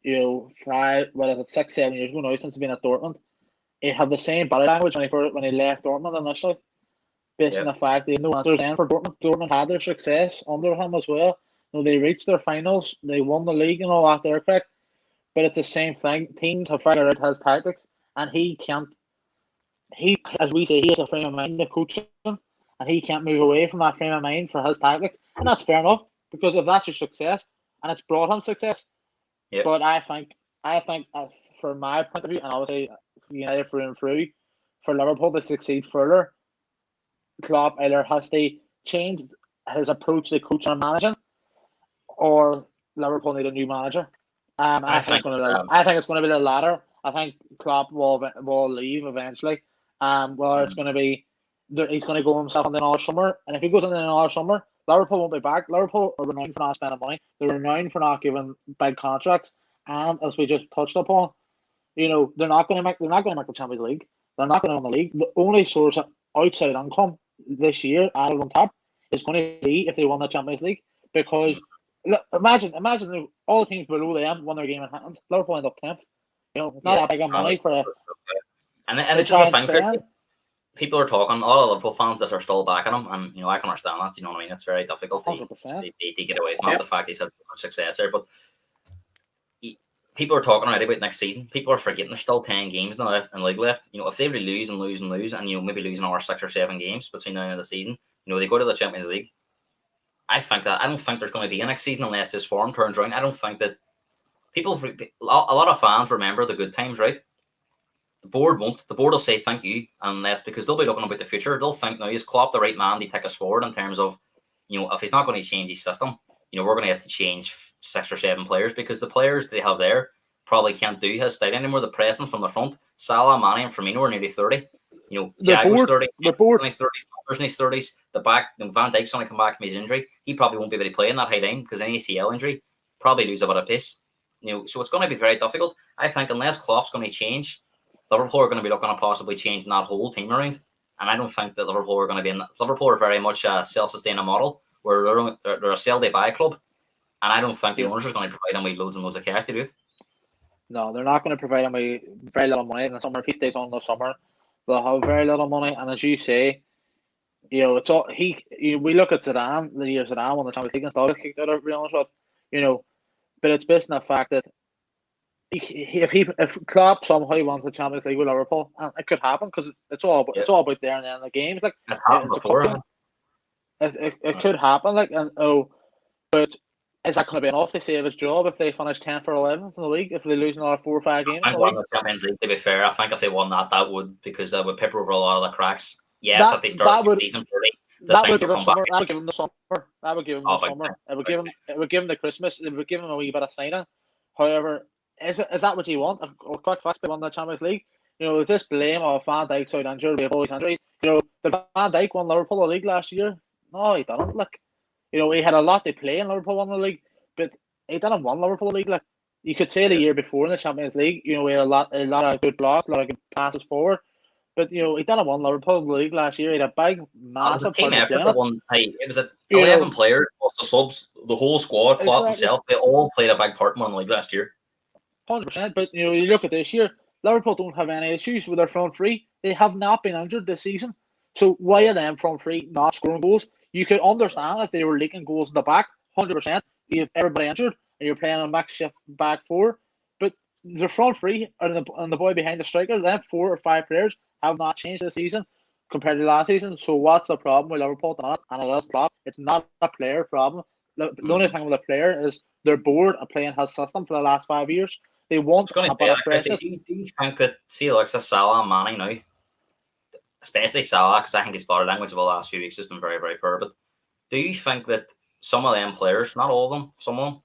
6, 7 years ago now since he's been at Dortmund, he had the same body language when he left Dortmund initially. based on the fact they had no answers then for Dortmund. Dortmund had their success under him as well. They reached their finals, they won the league and all that there, correct? But it's the same thing. Teams have figured out his tactics, and he can't. He, as we say, he has a frame of mind to coach him, and he can't move away from that frame of mind for his tactics, and that's fair enough because if that's your success, and it's brought him success. Yep. But I think, from my point of view, and obviously United through and through, for Liverpool to succeed further, Klopp either has to change his approach to coaching and managing, or Liverpool need a new manager. I think it's going to be the latter. I think Klopp will leave eventually. Whether it's going to be he's going to go himself in another summer, and if he goes in another summer, Liverpool won't be back. Liverpool are renowned for not spending money. They're renowned for not giving big contracts, and as we just touched upon, they're not going to make the Champions League. They're not going to win the league. The only source of outside income this year, added on top, is going to be if they won the Champions League. Because look, imagine all the teams below them won their game in hand. Liverpool end up 10th. It's not that big of money for a. And it's just a thing. People are talking, all the Liverpool fans that are still backing him, and I can understand that. You know what I mean? It's very difficult to get away from the fact he's had so much success there. But people are talking already about next season. People are forgetting there's still 10 games now left and league left. If they really lose and lose and lose, and maybe lose another 6 or 7 games between now and the end of the season, they go to the Champions League. I don't think there's going to be a next season unless this form turns around. I don't think that a lot of fans remember the good times, right? The board won't. The board will say thank you, and that's because they'll be looking about the future. They'll think now, is Klopp the right man to take us forward in terms of, if he's not going to change his system, we're going to have to change 6 or 7 players because the players they have there probably can't do his style anymore. The pressing from the front, Salah, Mane, and Firmino are nearly 30. Thiago's 30, the board in his 30s, Numbers in his 30s. The back, Van Dijk's only come back from his injury. He probably won't be able to play in that high line because an ACL injury probably lose a bit of pace. So it's going to be very difficult. I think unless Klopp's going to change, Liverpool are going to be looking at possibly changing that whole team around. And I don't think that Liverpool are going to be in that. Liverpool are very much a self-sustaining model where they're a sell-they-buy club. And I don't think the owners are going to provide them with loads and loads of cash to do it. No, they're not going to provide them with very little money in the summer. If he stays on in the summer, they'll have very little money. And as you say, it's all we look at Zidane, the year Zidane won the Champions League and still got kicked out of Real Madrid, but it's based on the fact that if Klopp somehow wants the Champions League with Liverpool, and it could happen because it's all about there and then the games. Like it's happened before. It could happen. But is that going to be enough to save his job if they finish 10th or 11th in the league? If they lose another 4 or 5 games, I think the Champions League. To be fair, I think if they won that would because would paper over a lot of the cracks. Yes, if they start the season early. That would give him the summer. That would give him the summer. It would give him the Christmas. It would give him a wee bit of signing. However, is that what you want? Quick fast won the Champions League. This blame of Van Dijk's out injured, we have all these injuries. Did Van Dijk won Liverpool the league last year? No, he didn't. He had a lot to play in Liverpool won the league, but he didn't win Liverpool the league. You could say the year before in the Champions League, we had a lot of good blocks, a lot of good passes forward. But he didn't win Liverpool the league last year. He had a big, massive team effort. It was 11 players, plus the subs, the whole squad, Klopp himself. They all played a big part in the league last year. 100%. But you look at this year, Liverpool don't have any issues with their front three. They have not been injured this season. So why are them front three not scoring goals? You could understand if they were leaking goals in the back, 100%. You have everybody injured and you're playing a makeshift back four. But the front three and the boy behind the striker, them 4 or 5 players have not changed this season compared to last season. So what's the problem with Liverpool tonight? And it is Klopp. It's not a player problem. The only thing with a player is they're bored of playing his system for the last 5 years. They want a bit of freshness. Do you think that, see, Alexa, Salah and Mane now, especially Salah, because I think his body language over the last few weeks has been very, very poor, but do you think that some of them players, not all of them, some of them,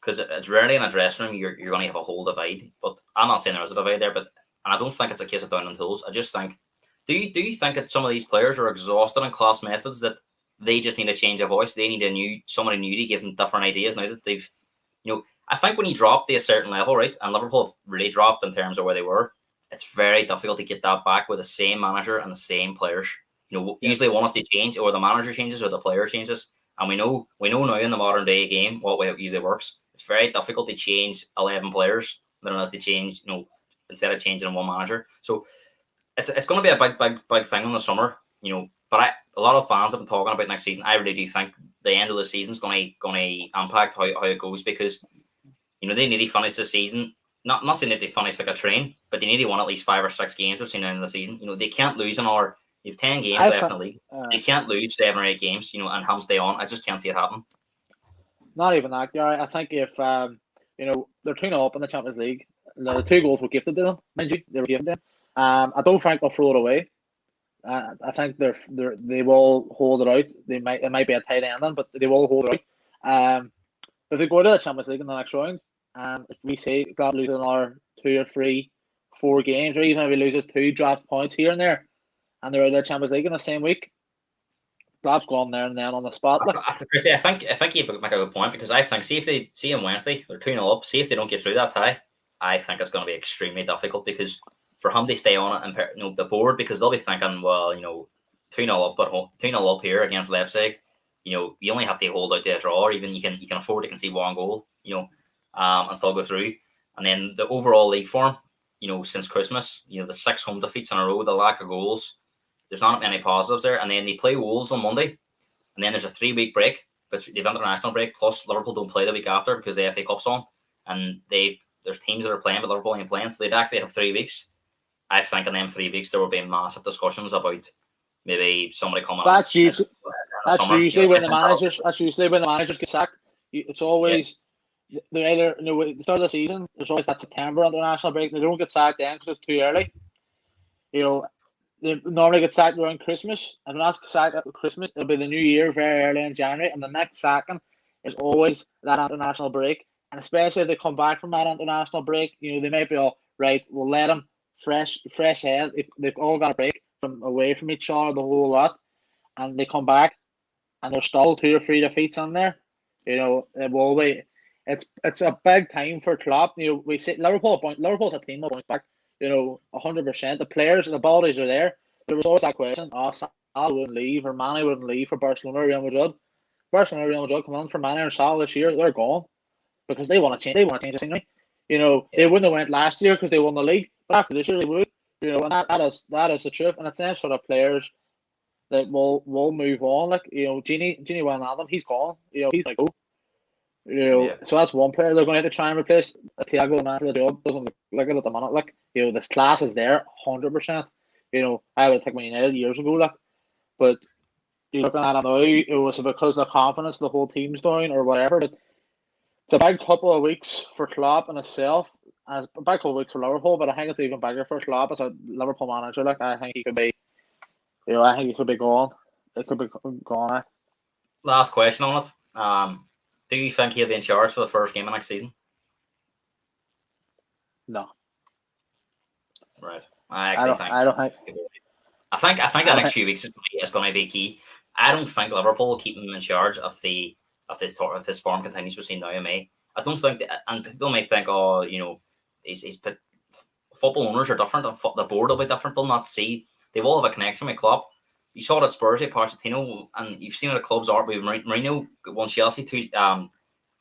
because it's rarely in a dressing room you're going to have a whole divide, but I'm not saying there is a divide there, and I don't think it's a case of down on tools. I just think, do you think that some of these players are exhausted in Klopp's methods, that they just need a change of voice, they need somebody new to give them different ideas now that they've, I think when you drop to a certain level, right, and Liverpool have really dropped in terms of where they were, it's very difficult to get that back with the same manager and the same players. Usually one has to change, or the manager changes, or the player changes. And we know now in the modern day game what way it usually works. It's very difficult to change 11 players than it is to change, instead of changing one manager. So it's going to be a big thing in the summer. a lot of fans have been talking about next season. I really do think the end of the season is going to impact how it goes, because they need to finish the season. Not saying that they finish like a train, but they need to win at least 5 or 6 games between the end of the season. They can't lose another. They've 10 games left in the league. They can't lose 7 or 8 games. And have them stay on. I just can't see it happen. Not even that, Gary. I think if they're 2-0 up in the Champions League, the 2 goals were gifted to them. Mind you, they were gifted to them. I don't think they'll throw it away. I think they will hold it out. It might be a tight ending, but they will hold it out. If they go to the Champions League in the next round, and if we say Klopp loses another 2 or 3, 4 games, or even if he loses 2, drops points here and there, and they're in the Champions League in the same week, Klopp's gone there and then on the spot. Christy, I think you make a good point, because I think see on Wednesday they're 2-0 up. See if they don't get through that tie, I think it's going to be extremely difficult, because for him to stay on it and the board, because they'll be thinking, well, 2-0 up, but 2-0 up here against Leipzig, you only have to hold out the draw, or even you can afford to concede 1 goal, and still go through. And then the overall league form, since Christmas, the 6 home defeats in a row, the lack of goals, there's not many positives there. And then they play Wolves on Monday, and then there's a 3-week break, but they've international break, plus Liverpool don't play the week after because the FA Cup's on, and there's teams that are playing, but Liverpool ain't playing, so they'd actually have 3 weeks. I think in them 3 weeks there will be massive discussions about maybe somebody coming. That's usually when the managers. That's usually when the managers get sacked. It's always they either at the start of the season. There's always that September international break. They don't get sacked then because it's too early. They normally get sacked around Christmas. And not sacked at Christmas, it'll be the New Year very early in January, and the next sacking is always that international break. And especially if they come back from that international break, they might be all right. We'll let them. Fresh head. They've all got a break from away from each other, the whole lot, and they come back, and there's still 2 or 3 defeats on there. It will be. It's a big time for Klopp. We say Liverpool's a team that bounce back. 100%. The players, the abilities are there. There was always that question: Salah wouldn't leave, or Mane wouldn't leave for Barcelona or Real Madrid. Barcelona or Real Madrid coming in for Mane or Salah this year, they're gone because they want to change. They want to change the scenery. They wouldn't have went last year because they won the league. But after this year, they would. And that is the truth. And it's them sort of players that will move on. Like Genie Wijnaldum, he's gone. He's gonna go. So that's one player they're going to have to try and replace. Thiago, man, for the job doesn't look at the minute. Like this class is there, 100%. I would have taken Man United years ago. Like, but you're looking at it now. It was because of the confidence the whole team's doing or whatever. But it's a big couple of weeks for Klopp in itself. And a big couple of weeks for Liverpool, but I think it's even bigger for Klopp as a Liverpool manager. Like, I think he could be, I think he could be gone. It could be gone. Last question on it. Do you think he'll be in charge for the first game of next season? No. Right. I don't think. I think the next few weeks is going to be key. I don't think Liverpool will keep him in charge if this form continues between now and May. I don't think, and people might think, he's football owners are different. The board will be different. They'll not see. They will have a connection with Klopp. You saw it at Spurs, Pochettino, and you've seen it at clubs. With Mourinho won Chelsea the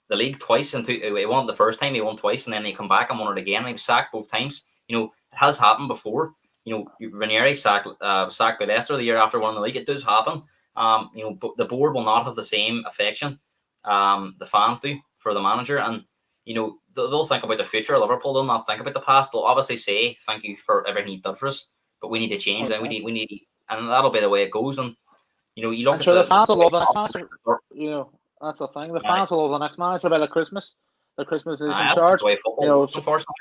league twice, and he won the first time. He won twice, and then they come back and won it again. And he was sacked both times. It has happened before. Ranieri sacked by Leicester the year after winning the league. It does happen. But the board will not have the same affection the fans do for the manager, and they'll think about the future of Liverpool. They'll not think about the past. They'll obviously say thank you for everything you've done for us, but we need to change. Okay. And we need, and that'll be the way it goes. And you look at the fans will love the next manager. That's the thing. The fans will love the next manager by the Christmas. The Christmas is in charge. The way football unfortunately.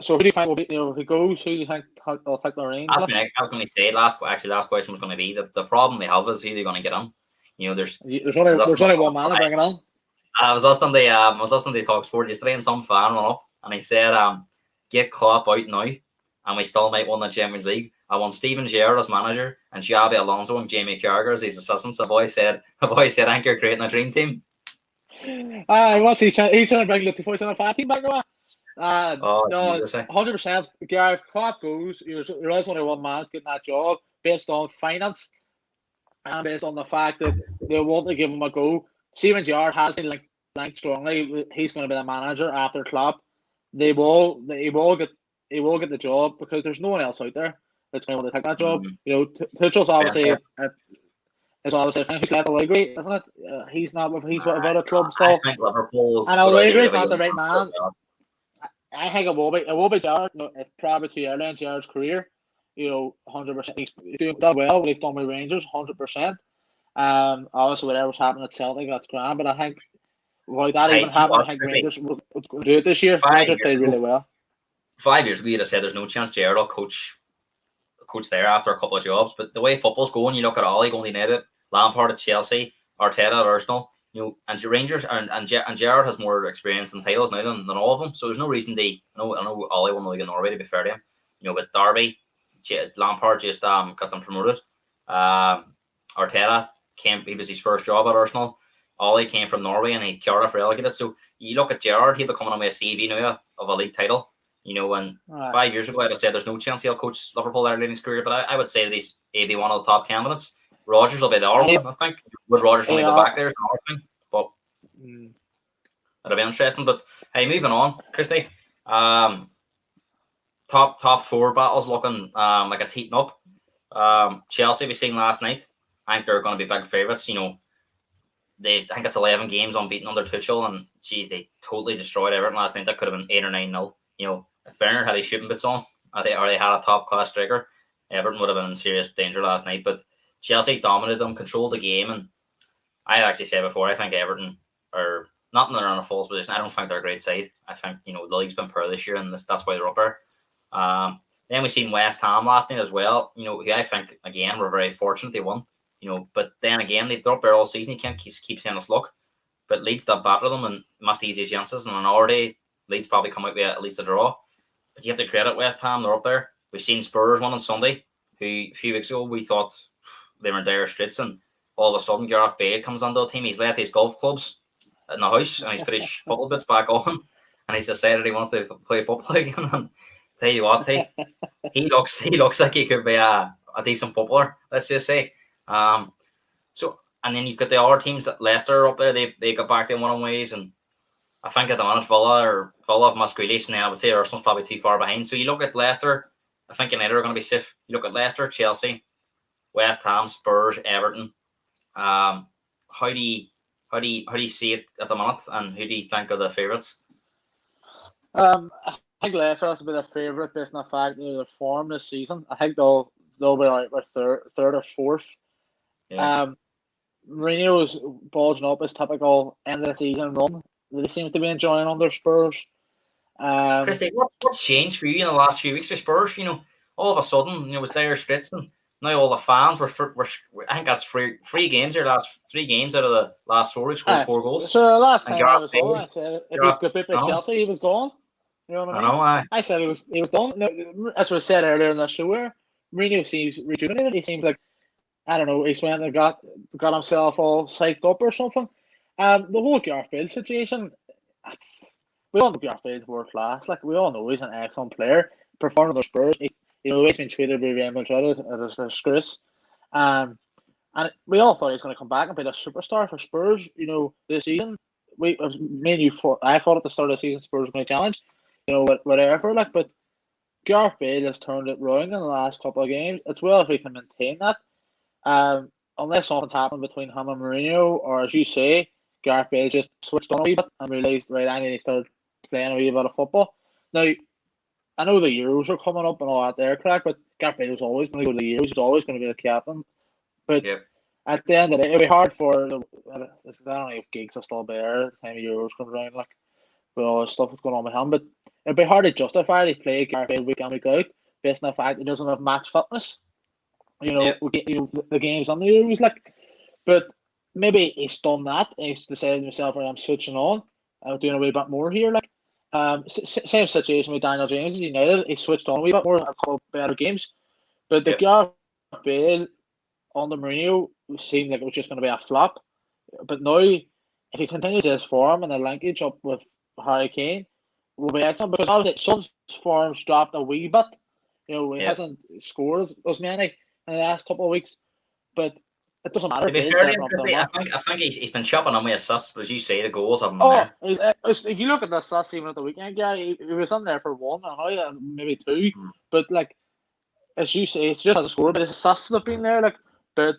So who do you think will be? If he goes, who do you think will take the reins? I was going to say last question was going to be the problem they have is who they're going to get on. There's only one man to bring it on. I was listening to Talk Sport yesterday, and some fan went up and he said, "Get Klopp out now, and we still might win the Champions League. I want Steven Gerrard as manager and Xabi Alonso and Jamie Carragher as his assistants." The boy said, "I think you're creating a dream team." What's he trying? He's trying to bring the 2005 team back away. No, 100%. Gareth Klopp goes. There's only one man getting that job based on finance and based on the fact that they want to give him a go. Steven Gerrard has been linked strongly. He's going to be the manager after Klopp. He will get the job because there's no one else out there. that's going to take that job. Mm. You know, Tuchel's obviously Yes, it's obviously he's left Allegri, isn't it? He's not he's without a club I still, think Liverpool and good idea Allegri's to be not the young right manager as man. well. I think it will be Jared. No, it's probably too early in Jared's career. You know, 100%. He's doing that well. What he's done with Rangers, 100%. Obviously, whatever's happening at Celtic, that's grand. But I think why that Hey, even do you know happened, I what, think Christy? Rangers would do it this year. 5 Rangers years played ago, really well. 5 years ago, you'd have said there's no chance Gerrard will coach there after a couple of jobs. But the way football's going, you look at Ollie going to United, Lampard at Chelsea, Arteta at Arsenal, you know, and Rangers and Gerrard has more experience and titles now than all of them. So there's no reason I know Ollie won the league in Norway, to be fair to him. You know, but Derby, Lampard just got them promoted. Arteta he was his first job at Arsenal. Ollie came from Norway and he Cardiff relegated. So you look at Gerrard, he'll be coming on with a CV now of a league title. You know, and 5 years ago I'd have said there's no chance he'll coach Liverpool early in his career, but I would say that he'd be one of the top candidates. Rodgers will be the other one, I think. Would Rodgers want to go back there is another thing, but it'll be interesting. But hey, moving on, Christy. Top four battles looking like it's heating up. Chelsea we seen last night. I think they're going to be big favourites. You know, I think it's 11 games unbeaten under Tuchel, and geez, they totally destroyed Everton last night. That could have been 8 or 9-0. You know, if Werner had his shooting boots on, or they had a top class striker, Everton would have been in serious danger last night. But Chelsea dominated them, controlled the game, and I actually said before, I think Everton are not in a false position. I don't think they're a great side. I think, you know, the league's been poor this year, and that's why they're up there. Then we seen West Ham last night as well. You know, who I think again were very fortunate they won. You know, but then again they're up there all season. You can't keep saying it's luck. But Leeds did batter them and must easy chances. And on our day, Leeds probably come out with at least a draw. But you have to credit West Ham; they're up there. We've seen Spurs won on Sunday, who a few weeks ago we thought they were in dire straits, and all of a sudden Gareth Bale comes onto the team. He's left his golf clubs in the house and he's put his football bits back on, and he's decided he wants to play football again. And tell you what, he looks like he could be a decent footballer. Let's just say. So and then you've got the other teams that Leicester up there. They got back in one of ways, and I think at the minute Villa have must Grealish, and then I would say Arsenal's probably too far behind. So you look at Leicester. I think United are going to be safe. You look at Leicester, Chelsea, West Ham, Spurs, Everton. How do you see it at the minute, and who do you think are the favourites? I think Leicester has to be the favourite based on the fact of their form this season. I think they'll be like with third or fourth. Yeah. Mourinho's bulging up his typical end of the season run. They seem to be enjoying under Spurs. Christy, what's changed for you in the last few weeks with Spurs? You know, all of a sudden, you know, it was dire straits, and now all the fans were I think that's three games out of the last 4 weeks, scored 4 goals. So last and time I was on, I said if he was good by Chelsea, he was gone. You know what I mean? I know. I said he was done. No, as was said earlier in the show, where Mourinho seems rejuvenated. He seems like, I don't know, he's went and got himself all psyched up or something. The whole Gareth Bale situation, we all know Gareth Bale's world class. Like, we all know he's an excellent player. Performing with the Spurs, he's been treated by Real Madrid as a disgrace. And we all thought he was going to come back and be the superstar for Spurs. You know, this season, I thought at the start of the season Spurs were going to challenge. You know, whatever. Like, but Gareth Bale has turned it round in the last couple of games. It's well if he can maintain that. Unless something's happened between him and Mourinho, or as you say, Gareth Bale just switched on a wee bit and realised, right, I need to start playing a wee bit of football. Now, I know the Euros are coming up and all that there, crack, but Gareth Bale was always going to go to the Euros. He's always going to be the captain. But at the end of the day, it'll be hard for I don't know if gigs are still there at the time of Euros comes around, like, with all the stuff that's going on with him. But it'll be hard to justify to play Gareth Bale week in, week out, based on the fact he doesn't have match fitness. You know, the games on the Euros, like, but maybe he's done that and he's decided to himself, I'm switching on. I'm doing a wee bit more here. Like, same situation with Daniel James at United. He switched on a wee bit more and a couple better games. But the Gareth Bale on the Mourinho seemed like it was just going to be a flop. But now, if he continues his form and the linkage up with Harry Kane, will be excellent, because obviously Son's form's dropped a wee bit. You know, he hasn't scored as many in the last couple of weeks, but it doesn't matter. To be fair to him, I think he's been chopping on with assists, but as you say, the goals haven't been there. If you look at the assists even at the weekend, he was in there for one, and maybe two, but like, as you say, it's just a score, but it's assists have been there. Like, but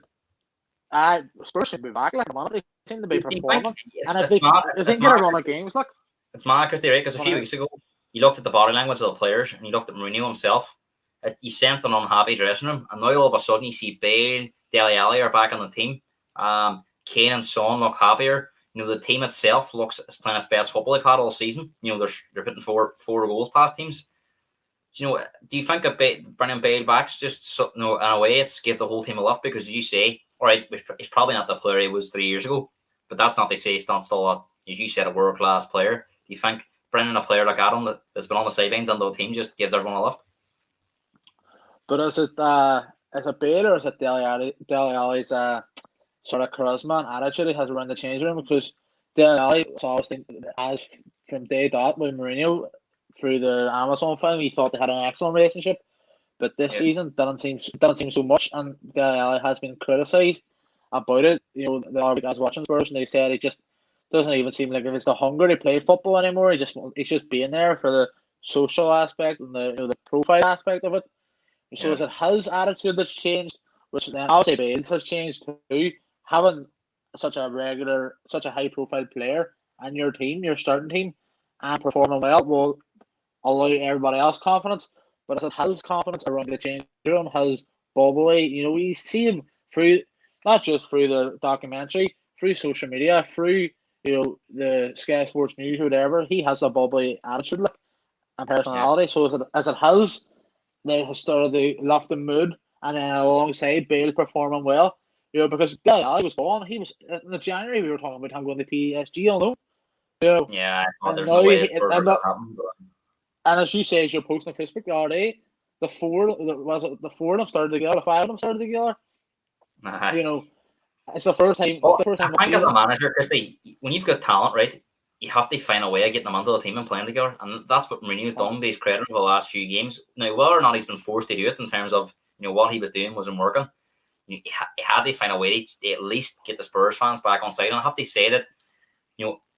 Spurs should be back. Like, they seem to be performing, and if they can get a run of games, like it's mad, Christy, right? Because a few weeks ago, you looked at the body language of the players, and you looked at Mourinho himself. You sensed an unhappy dressing room, and now all of a sudden you see Bale, Dele Alli are back on the team. Kane and Son look happier. The team itself is playing its best football they've had all season. They're hitting four goals past teams. Do you think bringing Bale back is just in a way it's give the whole team a lift? Because as you say, all right, he's probably not the player he was 3 years ago, but that's not to say he's not still as you said, a world class player. Do you think bringing a player like Adam that's been on the sidelines on the team just gives everyone a lift? But is it Bale or is it Dele Alli's sort of charisma and attitude he has around the change room? Because Dele Alli was always thinking, as from day dot with Mourinho through the Amazon film, he thought they had an excellent relationship. But this season doesn't seem so much, and Dele Alli has been criticised about it. The other guys watching Spurs, and they said it just doesn't even seem like it's the hunger to play football anymore. He's just being there for the social aspect and the profile aspect of it. So is it his attitude that's changed, which then obviously Bale's has changed too. Having such a high profile player in your team, your starting team, and performing well will allow everybody else confidence. But is it his confidence around the change room, his bubbly? We see him through, not just through the documentary, through social media, through the Sky Sports News or whatever. He has a bubbly attitude and personality. So is it his? They have started the lofting mood, and then alongside Bale performing well, because Dele Alli was gone. He was in the January. We were talking about him going to PSG, alone. Yeah, there's no way it's happen. And as you say, as you're posting on Facebook the other day, the four of them started together, the five of them started together. It's the first time. Well, I think as a manager, Christy, when you've got talent, right, you have to find a way of getting them onto the team and playing together. And that's what Mourinho's done to his credit over the last few games. Now, whether or not he's been forced to do it in terms of what he was doing wasn't working, he had to find a way to at least get the Spurs fans back on side. And I have to say that,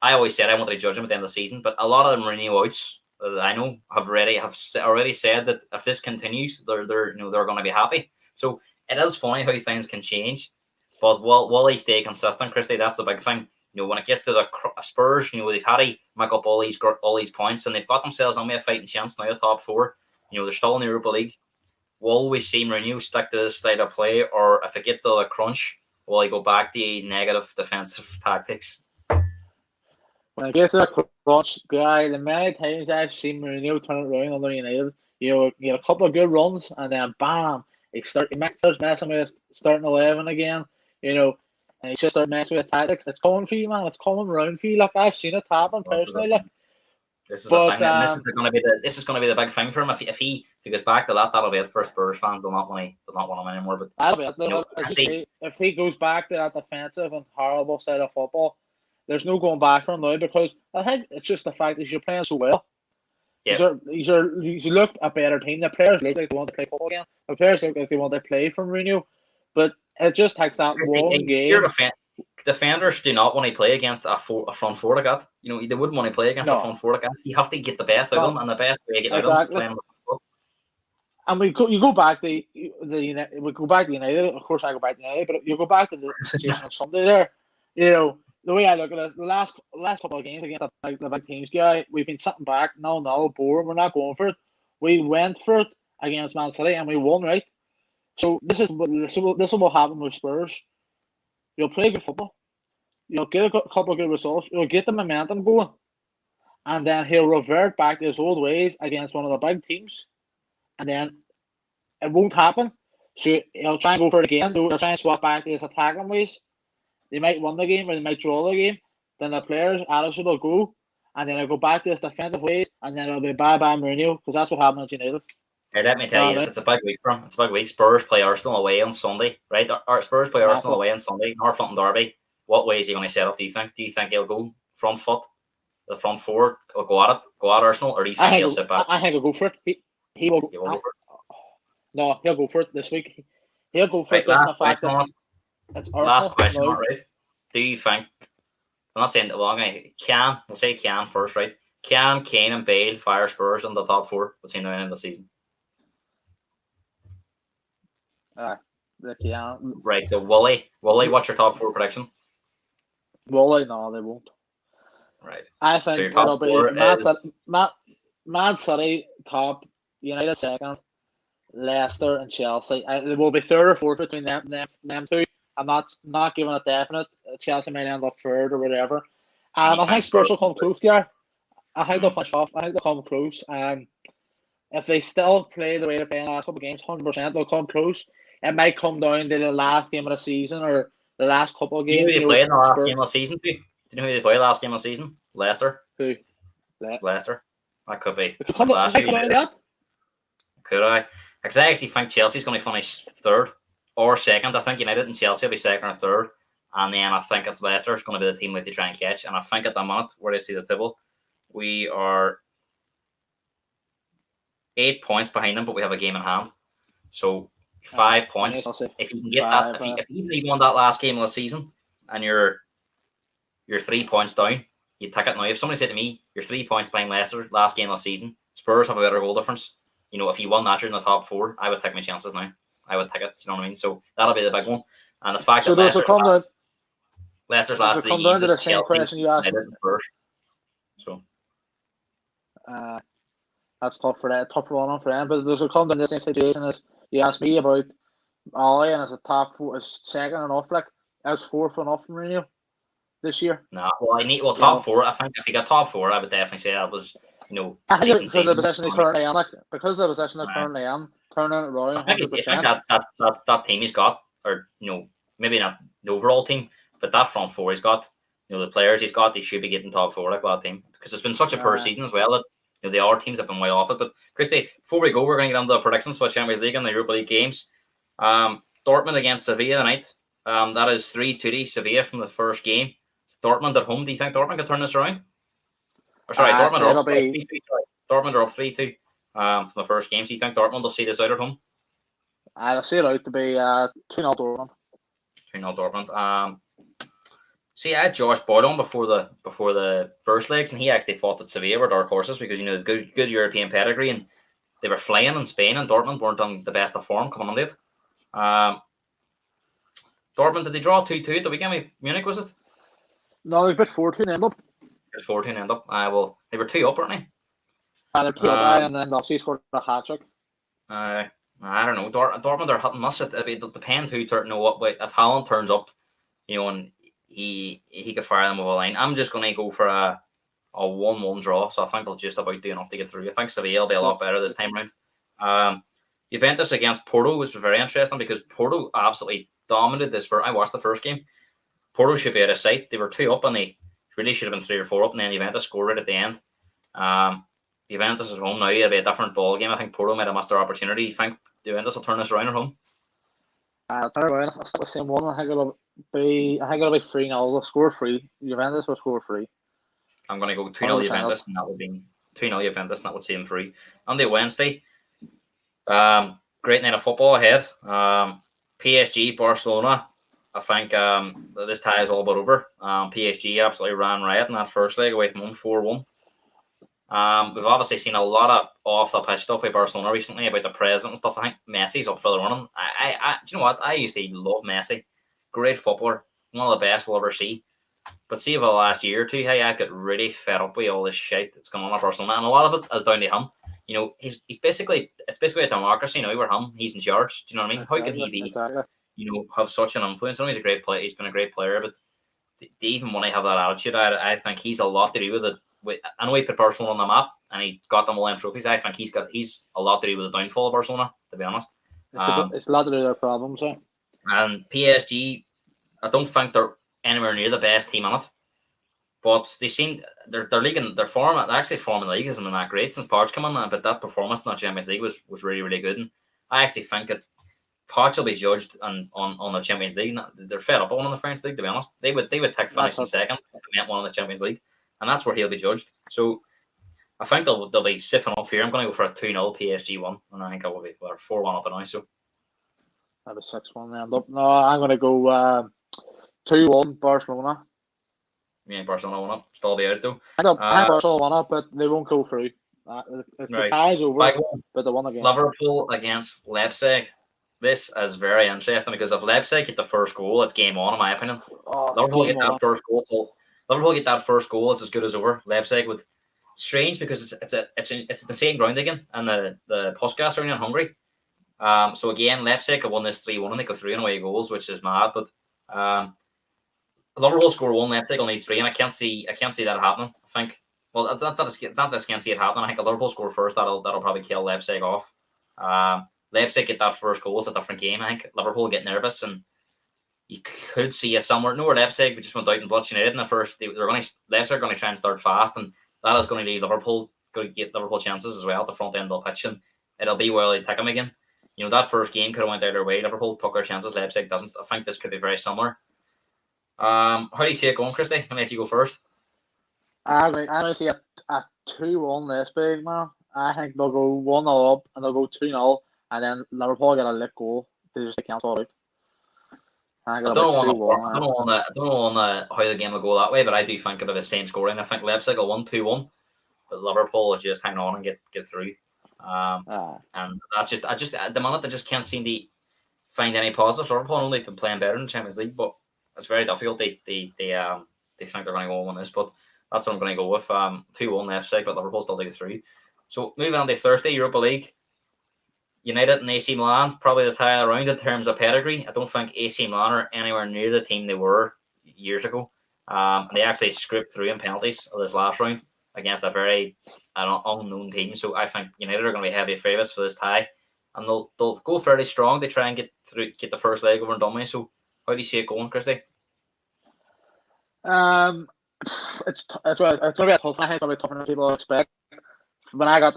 I always said I wanted to judge him at the end of the season, but a lot of the Mourinho outs that I know have already said that if this continues, they're going to be happy. So it is funny how things can change, but will he stay consistent, Christy? That's the big thing. When it gets to the Spurs, they've had to make up all these points, and they've got themselves on a fighting chance now, the top four. They're still in the Europa League. Will we see Mourinho stick to this style of play, or if it gets to the crunch, will he go back to his negative defensive tactics? When it gets to the crunch, guy, the many times I've seen Mourinho turn it around under United, you get a couple of good runs, and then bam, he starts messing with starting 11 again. And he just started messing with tactics. It's coming for you, man. It's coming around for you. I've seen it happen personally. This is the thing. This is going to be the big thing for him. If he goes back to that, that'll be it for Spurs fans. They'll not want him anymore. But that'll be it. If he goes back to that defensive and horrible side of football, there's no going back for him now, because I think it's just the fact that you're playing so well. Yeah. You look a better team. The players look like they want to play football again. The players look like they want to play from Mourinho, but it just takes that one game. Defenders do not want to play against a front four like that. They wouldn't want to play against a front four like that. You have to get the best out of them, and the best way to get out of them is playing with. And you go back to we go back to United. Of course, I go back to United, but you go back to the situation on Sunday there. The way I look at it, the last couple of games against the big teams, guy, we've been sitting back. No, bored. We're not going for it. We went for it against Man City, and we won, right? So this is what happen with Spurs. You'll play good football. You'll get a couple of good results. You'll get the momentum going, and then he'll revert back to his old ways against one of the big teams, and then it won't happen. So he'll try and go for it again. He'll try and swap back to his attacking ways. They might win the game or they might draw the game. Then the players' attitude will go, and then he'll go back to his defensive ways, and then it'll be bye Mourinho, because that's what happened at United. Hey, let me tell you, it's a big week for him. It's a big week. Spurs play Arsenal away on Sunday, right? Our Spurs play Arsenal away on Sunday. Northampton Derby. What way is he going to set up? Do you think? Do you think he'll go front foot? The front four will go at Arsenal, or do you think he'll sit back? I think he'll go for it. He will. He will go for it. No, he'll go for it this week. He'll go for it. Last question, right? Do you think? I'm not saying we'll say can first, right? Can Kane and Bale fire Spurs in the top four between now and the end of the season? They can. Right. So Wooly, what's your top 4 prediction? Wally, no, they won't. Right. I So your think top it'll be 4 is Man City top, United second, Leicester and Chelsea. It will be third or fourth between them two. I'm not giving a definite. Chelsea may end up third or whatever. and you I think think Spurs Spurs. will come close, Gary. I think they'll Mm. finish off. I think they'll come close. If they still play the way they're playing the last couple of games, 100%, they'll come close. It might come down to the last game of the season or the last couple of Do you know games. who they play in the last Spurs. game of the season? Do you know who they play last game of the season? Leicester. Who? Leicester. That could be It could a come, it clash. might come down to that. Could I? Because I actually think Chelsea's going to finish third or second. I think United and Chelsea will be second or third. And then I think it's Leicester's going to be the team with to try and catch. And I think at the moment, where I see the table, we are 8 points behind them, but we have a game in hand. So 5 points. If you can get that, if you even won that last game of the season and you're 3 points down, you take it now. If somebody said to me, you're 3 points behind Leicester last game of the season, Spurs have a better goal difference. You know, if you won that, you're in the top 4. I would take my chances now. I would take it. You know what I mean? So that'll be the big one. And the fact that Leicester's last 3 games is Chelsea, United, and Spurs. So that's tough for that. Tough one for them. But there's a come down to the same situation as you asked me about Ollie, and as a top 4, as second enough, like as fourth enough from Mourinho this year. No, well, top 4. I think if you got top 4, I would definitely say that was, I think because of the position he's currently in, because of the position they're currently in, turning it around. I think that team he's got, or maybe not the overall team, but that front 4 he's got, the players he's got, they should be getting top 4 like that team, because it's been such a poor season as well that the other teams have been way off it. But Christy, before we go, we're going to get on the predictions for the Champions League and the Europa League games. Dortmund against Sevilla tonight. That is 3-2 to Sevilla from the first game. Dortmund at home. Do you think Dortmund can turn this around? Or sorry, Dortmund are up 3-2. Dortmund are up 3-2 from the first game. So you think Dortmund will see this out at home? I'll see it out to be 2-0 Dortmund. 2-0 Dortmund. See, I had Josh Boyd on before the first legs, and he actually thought that Sevilla were dark horses because good European pedigree, and they were flying in Spain, and Dortmund weren't on the best of form coming on late. Dortmund, did they draw 2-2 at the weekend with Munich, was it? No, they beat 4-2 end up. 4-2 end up. Well, they were 2 up, weren't they? They're 2 up, and then Rossi scored a hat-trick. I don't know. Dortmund are hitting miss. It depends who what way. If Haaland turns up, and he could fire them over the line. I'm just going to go for a 1-1 draw. So I think they'll just about do enough to get through. I think Sevilla will be a lot better this time round. Juventus against Porto was very interesting because Porto absolutely dominated this. I watched the first game. Porto should be out of sight. They were 2 up, and they really should have been 3 or 4 up, and then Juventus scored it at the end. Juventus is home now. It'll be a different ball game. I think Porto might have missed their opportunity. You think Juventus will turn this around at home? I'll stick with the same one. I think it'll be 3-0. They'll score 3. Juventus will score 3. I'm going to go 2-0 Juventus, and that would be 2-0 Juventus, and that would see them 3. On the Wednesday, great night of football ahead. PSG, Barcelona. I think this tie is all but over. PSG absolutely ran riot in that first leg away from home, 4-1. We've obviously seen a lot of off the pitch stuff with Barcelona recently about the president and stuff. I think Messi's up for the running. Do you know what? I used to love Messi. Great footballer, one of the best we'll ever see. But see, over the last year or two, hey, I got really fed up with all this shit that's going on at Barcelona, and a lot of it is down to him. It's basically a democracy now where he's in charge. Do you know what I mean? How can he be, have such an influence? I know he's a great player. He's been a great player, but even when I have that attitude, I think he's a lot to do with it. I know he put Barcelona on the map and he got them all them trophies. I think he's a lot to do with the downfall of Barcelona, to be honest. It's a lot to do with their problems, right? And PSG, I don't think they're anywhere near the best team on it. But they seem their league and their form, they're actually forming the league isn't that great since Poch came on, but that performance in the Champions League was really, really good. And I actually think that Poch will be judged on the Champions League. They're fed up on the French League, to be honest. They would take finishing second if they meant one in the Champions League. And that's where he'll be judged. So I think they'll be siphing off here. I'm going to go for a 2-0 PSG 1, and I think I will be 4-1 up and now. So that'll be 6-1 end up. No, I'm going to go 2-1 Barcelona. Yeah, Barcelona 1 up. Still be out though. I think Barcelona 1 up, but they won't go through. If the tie's over, but the one again. Liverpool against Leipzig. this is very interesting because if Leipzig get the first goal, it's game on, in my opinion. Oh, Liverpool game get that on. first goal. Liverpool get that first goal, it's as good as over. Leipzig would. Strange because it's the same ground again, and the Puskas are in Hungary. So again, Leipzig have won this 3-1 and they go 3 away goals, which is mad. But Liverpool score 1, Leipzig only 3, and I can't see that happening. I think. Well, it's not that I can't see it happening. I think if Liverpool score first, that'll probably kill Leipzig off. Leipzig get that first goal. It's a different game. I think Liverpool get nervous, and you could see a somewhere. No, Leipzig just went out and Blood United in the first. Leipzig are going to try and start fast, and that is going to leave Liverpool going to get Liverpool chances as well at the front end of the pitch, and it'll be where they take them again. That first game could have went either way. Liverpool took their chances. Leipzig doesn't. I think this could be very similar. How do you see it going, Christy? I'll let you go first. I see a 2-1 Leipzig, man. I think they'll go 1-0 up and they'll go 2-0, and then Liverpool get a late goal. They just cancel it out. I don't know how the game will go that way, but I do think it'll be the same scoring. I think Leipzig will 1-2-1, but Liverpool will just hang on and get through. And that's just at the moment I just can't seem to find any positives. Liverpool only been playing better in the Champions League, but it's very difficult. They think they're going to go on this, but that's what I'm going to go with. 2-1 Leipzig, but Liverpool still get through. So moving on to Thursday, Europa League. United and AC Milan, probably the tie around in terms of pedigree. I don't think AC Milan are anywhere near the team they were years ago. And they actually scraped through in penalties of this last round against a very unknown team. So I think United are going to be heavy favourites for this tie. And they'll go fairly strong. They try and get the first leg over and done with. So how do you see it going, Christy? It's going to be a tough one. I think it's going to be tougher than people expect. When I seen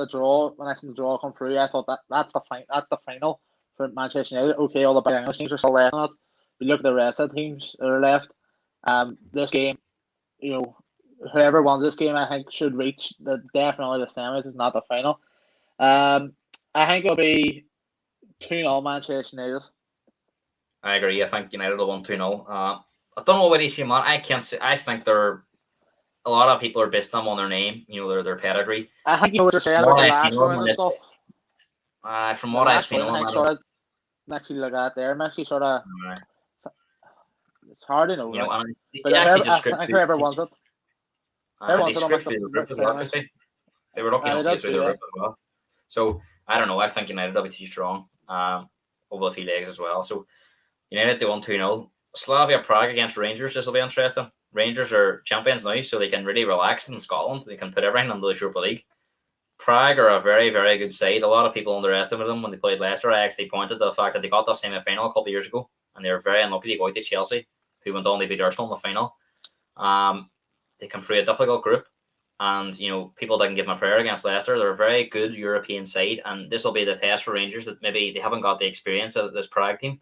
the draw come through, I thought that's the final for Manchester United. Okay, all the big English teams are still left on it. But look at the rest of the teams that are left. This game, whoever won this game, I think should reach definitely the semis, if not the final. I think it'll be 2-0 Manchester United. I agree. I think United will win 2-0. I don't know what AC Milan. I can't say. I think they're. A lot of people are based them on their name, their pedigree. I think what you're saying about the last round and stuff. From what I've seen, makes you look at there. Makes you sort of. It's hard to know. But I think whoever wants it. They were lucky enough to get through the group as well. So I don't know. I think United will be too strong over the 2 legs as well. So United, they won 2-0. Slavia Prague against Rangers. This will be interesting. Rangers are champions now, so they can really relax in Scotland. They can put everything under the Europa League. Prague are a very, very good side. A lot of people underestimated them when they played Leicester. I actually pointed to the fact that they got that semi-final a couple of years ago, and they were very unlucky to go out to Chelsea, who went on to beat Arsenal in the final. They come through a difficult group, and people didn't give them a prayer against Leicester. They're a very good European side, and this will be the test for Rangers that maybe they haven't got the experience of this Prague team.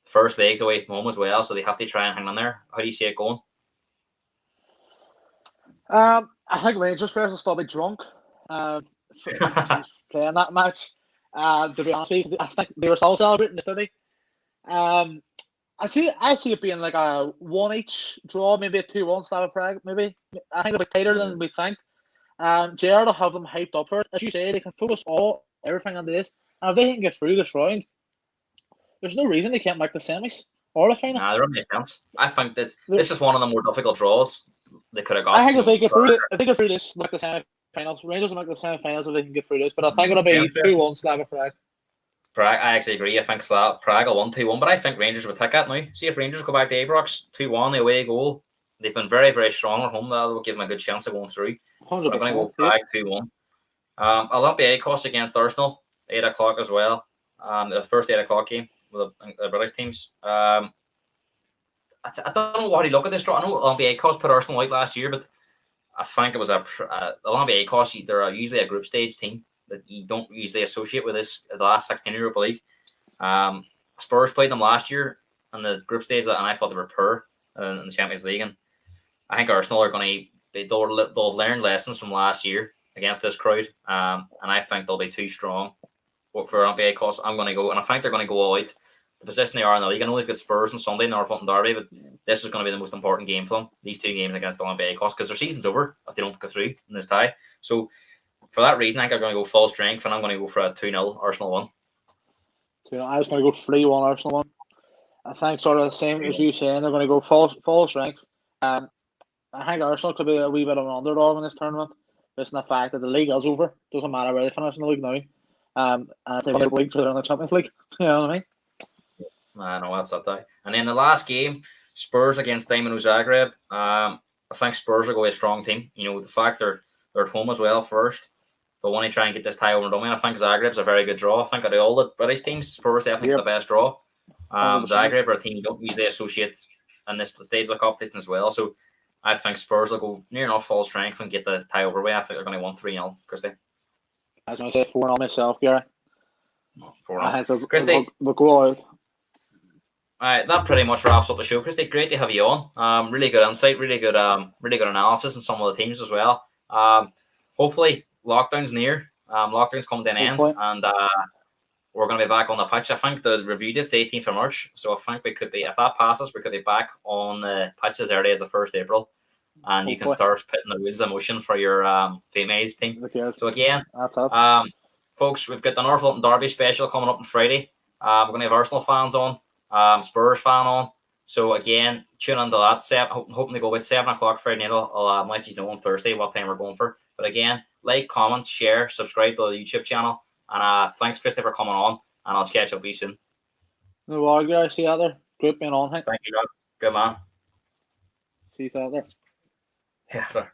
First legs away from home as well, so they have to try and hang on there. How do you see it going? I think Rangers players will still be drunk playing that match. To be honest with you, I think they were still celebrating yesterday. I see it being like a 1-1 draw, maybe a 2-1 Slavia Prague. Maybe I think it'll be tighter than we think. Gerrard will have them hyped up for it. As you say, they can focus everything on this, and if they can get through this round, there's no reason they can't make the semis or the final. Nah, there only a chance. I think that this is one of the more difficult draws they could have got. I think if they get through this, make the semi-finals. Rangers will make the semi-finals if they can get through this. But I think it'll be 2-1 Slavia Prague. Prague, I actually agree. I think Prague will win 2-1, but I think Rangers will take that now. See if Rangers go back to Ibrox 2-1, the away goal. They've been very, very strong at home. That will give them a good chance of going through. 100%. I'm going to go Prague 2-1. Olympiacos against Arsenal, 8 o'clock as well. The first 8 o'clock game with the British teams. I don't know what you look at this draw. I know Olympiacos put Arsenal out last year, but I think it was Olympiacos. They're usually a group stage team that you don't usually associate with the last 16 Europa League. Spurs played them last year in the group stage, and I thought they were poor in the Champions League. And I think Arsenal are going to they'll have learned lessons from last year against this crowd, and I think they'll be too strong for Olympiacos. I'm going to go, and I think they're going to go all out. The position they are in the league. I know they've got Spurs on Sunday, Northampton Derby, but this is going to be the most important game for them. These 2 games against Olympiacos, because their season's over if they don't go through in this tie. So for that reason, I think I'm going to go full strength, and I'm going to go for a 2-0 Arsenal 1. So, I was going to go 3-1 Arsenal one. I think sort of the same as you saying, they're going to go full strength. I think Arsenal could be a wee bit of an underdog in this tournament, based on the fact that the league is over. Doesn't matter where they finish in the league now. And if they win a week, they're in the Champions League. You know what I mean? I know that's that. And then the last game, Spurs against Dynamo Zagreb. I think Spurs are going to be a strong team. The fact they're at home as well first. They want to try and get this tie over and done with. I think Zagreb's a very good draw. I think of all the British teams, Spurs definitely the best draw. Zagreb are a team you don't usually associate in this stage of the competition as well. So I think Spurs will go near enough full strength and get the tie over with. I think they're going to win 3-0, Christy. I was going to say 4-0 myself, Gary. 4-0. I think Christy, they'll go out. All right, that pretty much wraps up the show, Christy. Great to have you on. Really good insight, really good analysis on some of the teams as well. Hopefully, lockdown's near. Lockdown's coming to an end, and we're going to be back on the pitch. I think the review date's 18th of March, so I think we could be, if that passes, we could be back on the pitch as early as the 1st April, and you can start putting the wheels in motion for your females team. So again, folks, we've got the Norfolk and Derby special coming up on Friday. We're going to have Arsenal fans on. Spurs fan on. So again, tune into that. Hoping to go with 7 o'clock Friday night. I'll let you know on Thursday what time we're going for. But again, like, comment, share, subscribe to the YouTube channel. And thanks, Christy, for coming on. And I'll catch up with you soon. No worries, guys. See you out there. Great being on. Thank you, Rob. Good man. See you out there. Yeah, sir.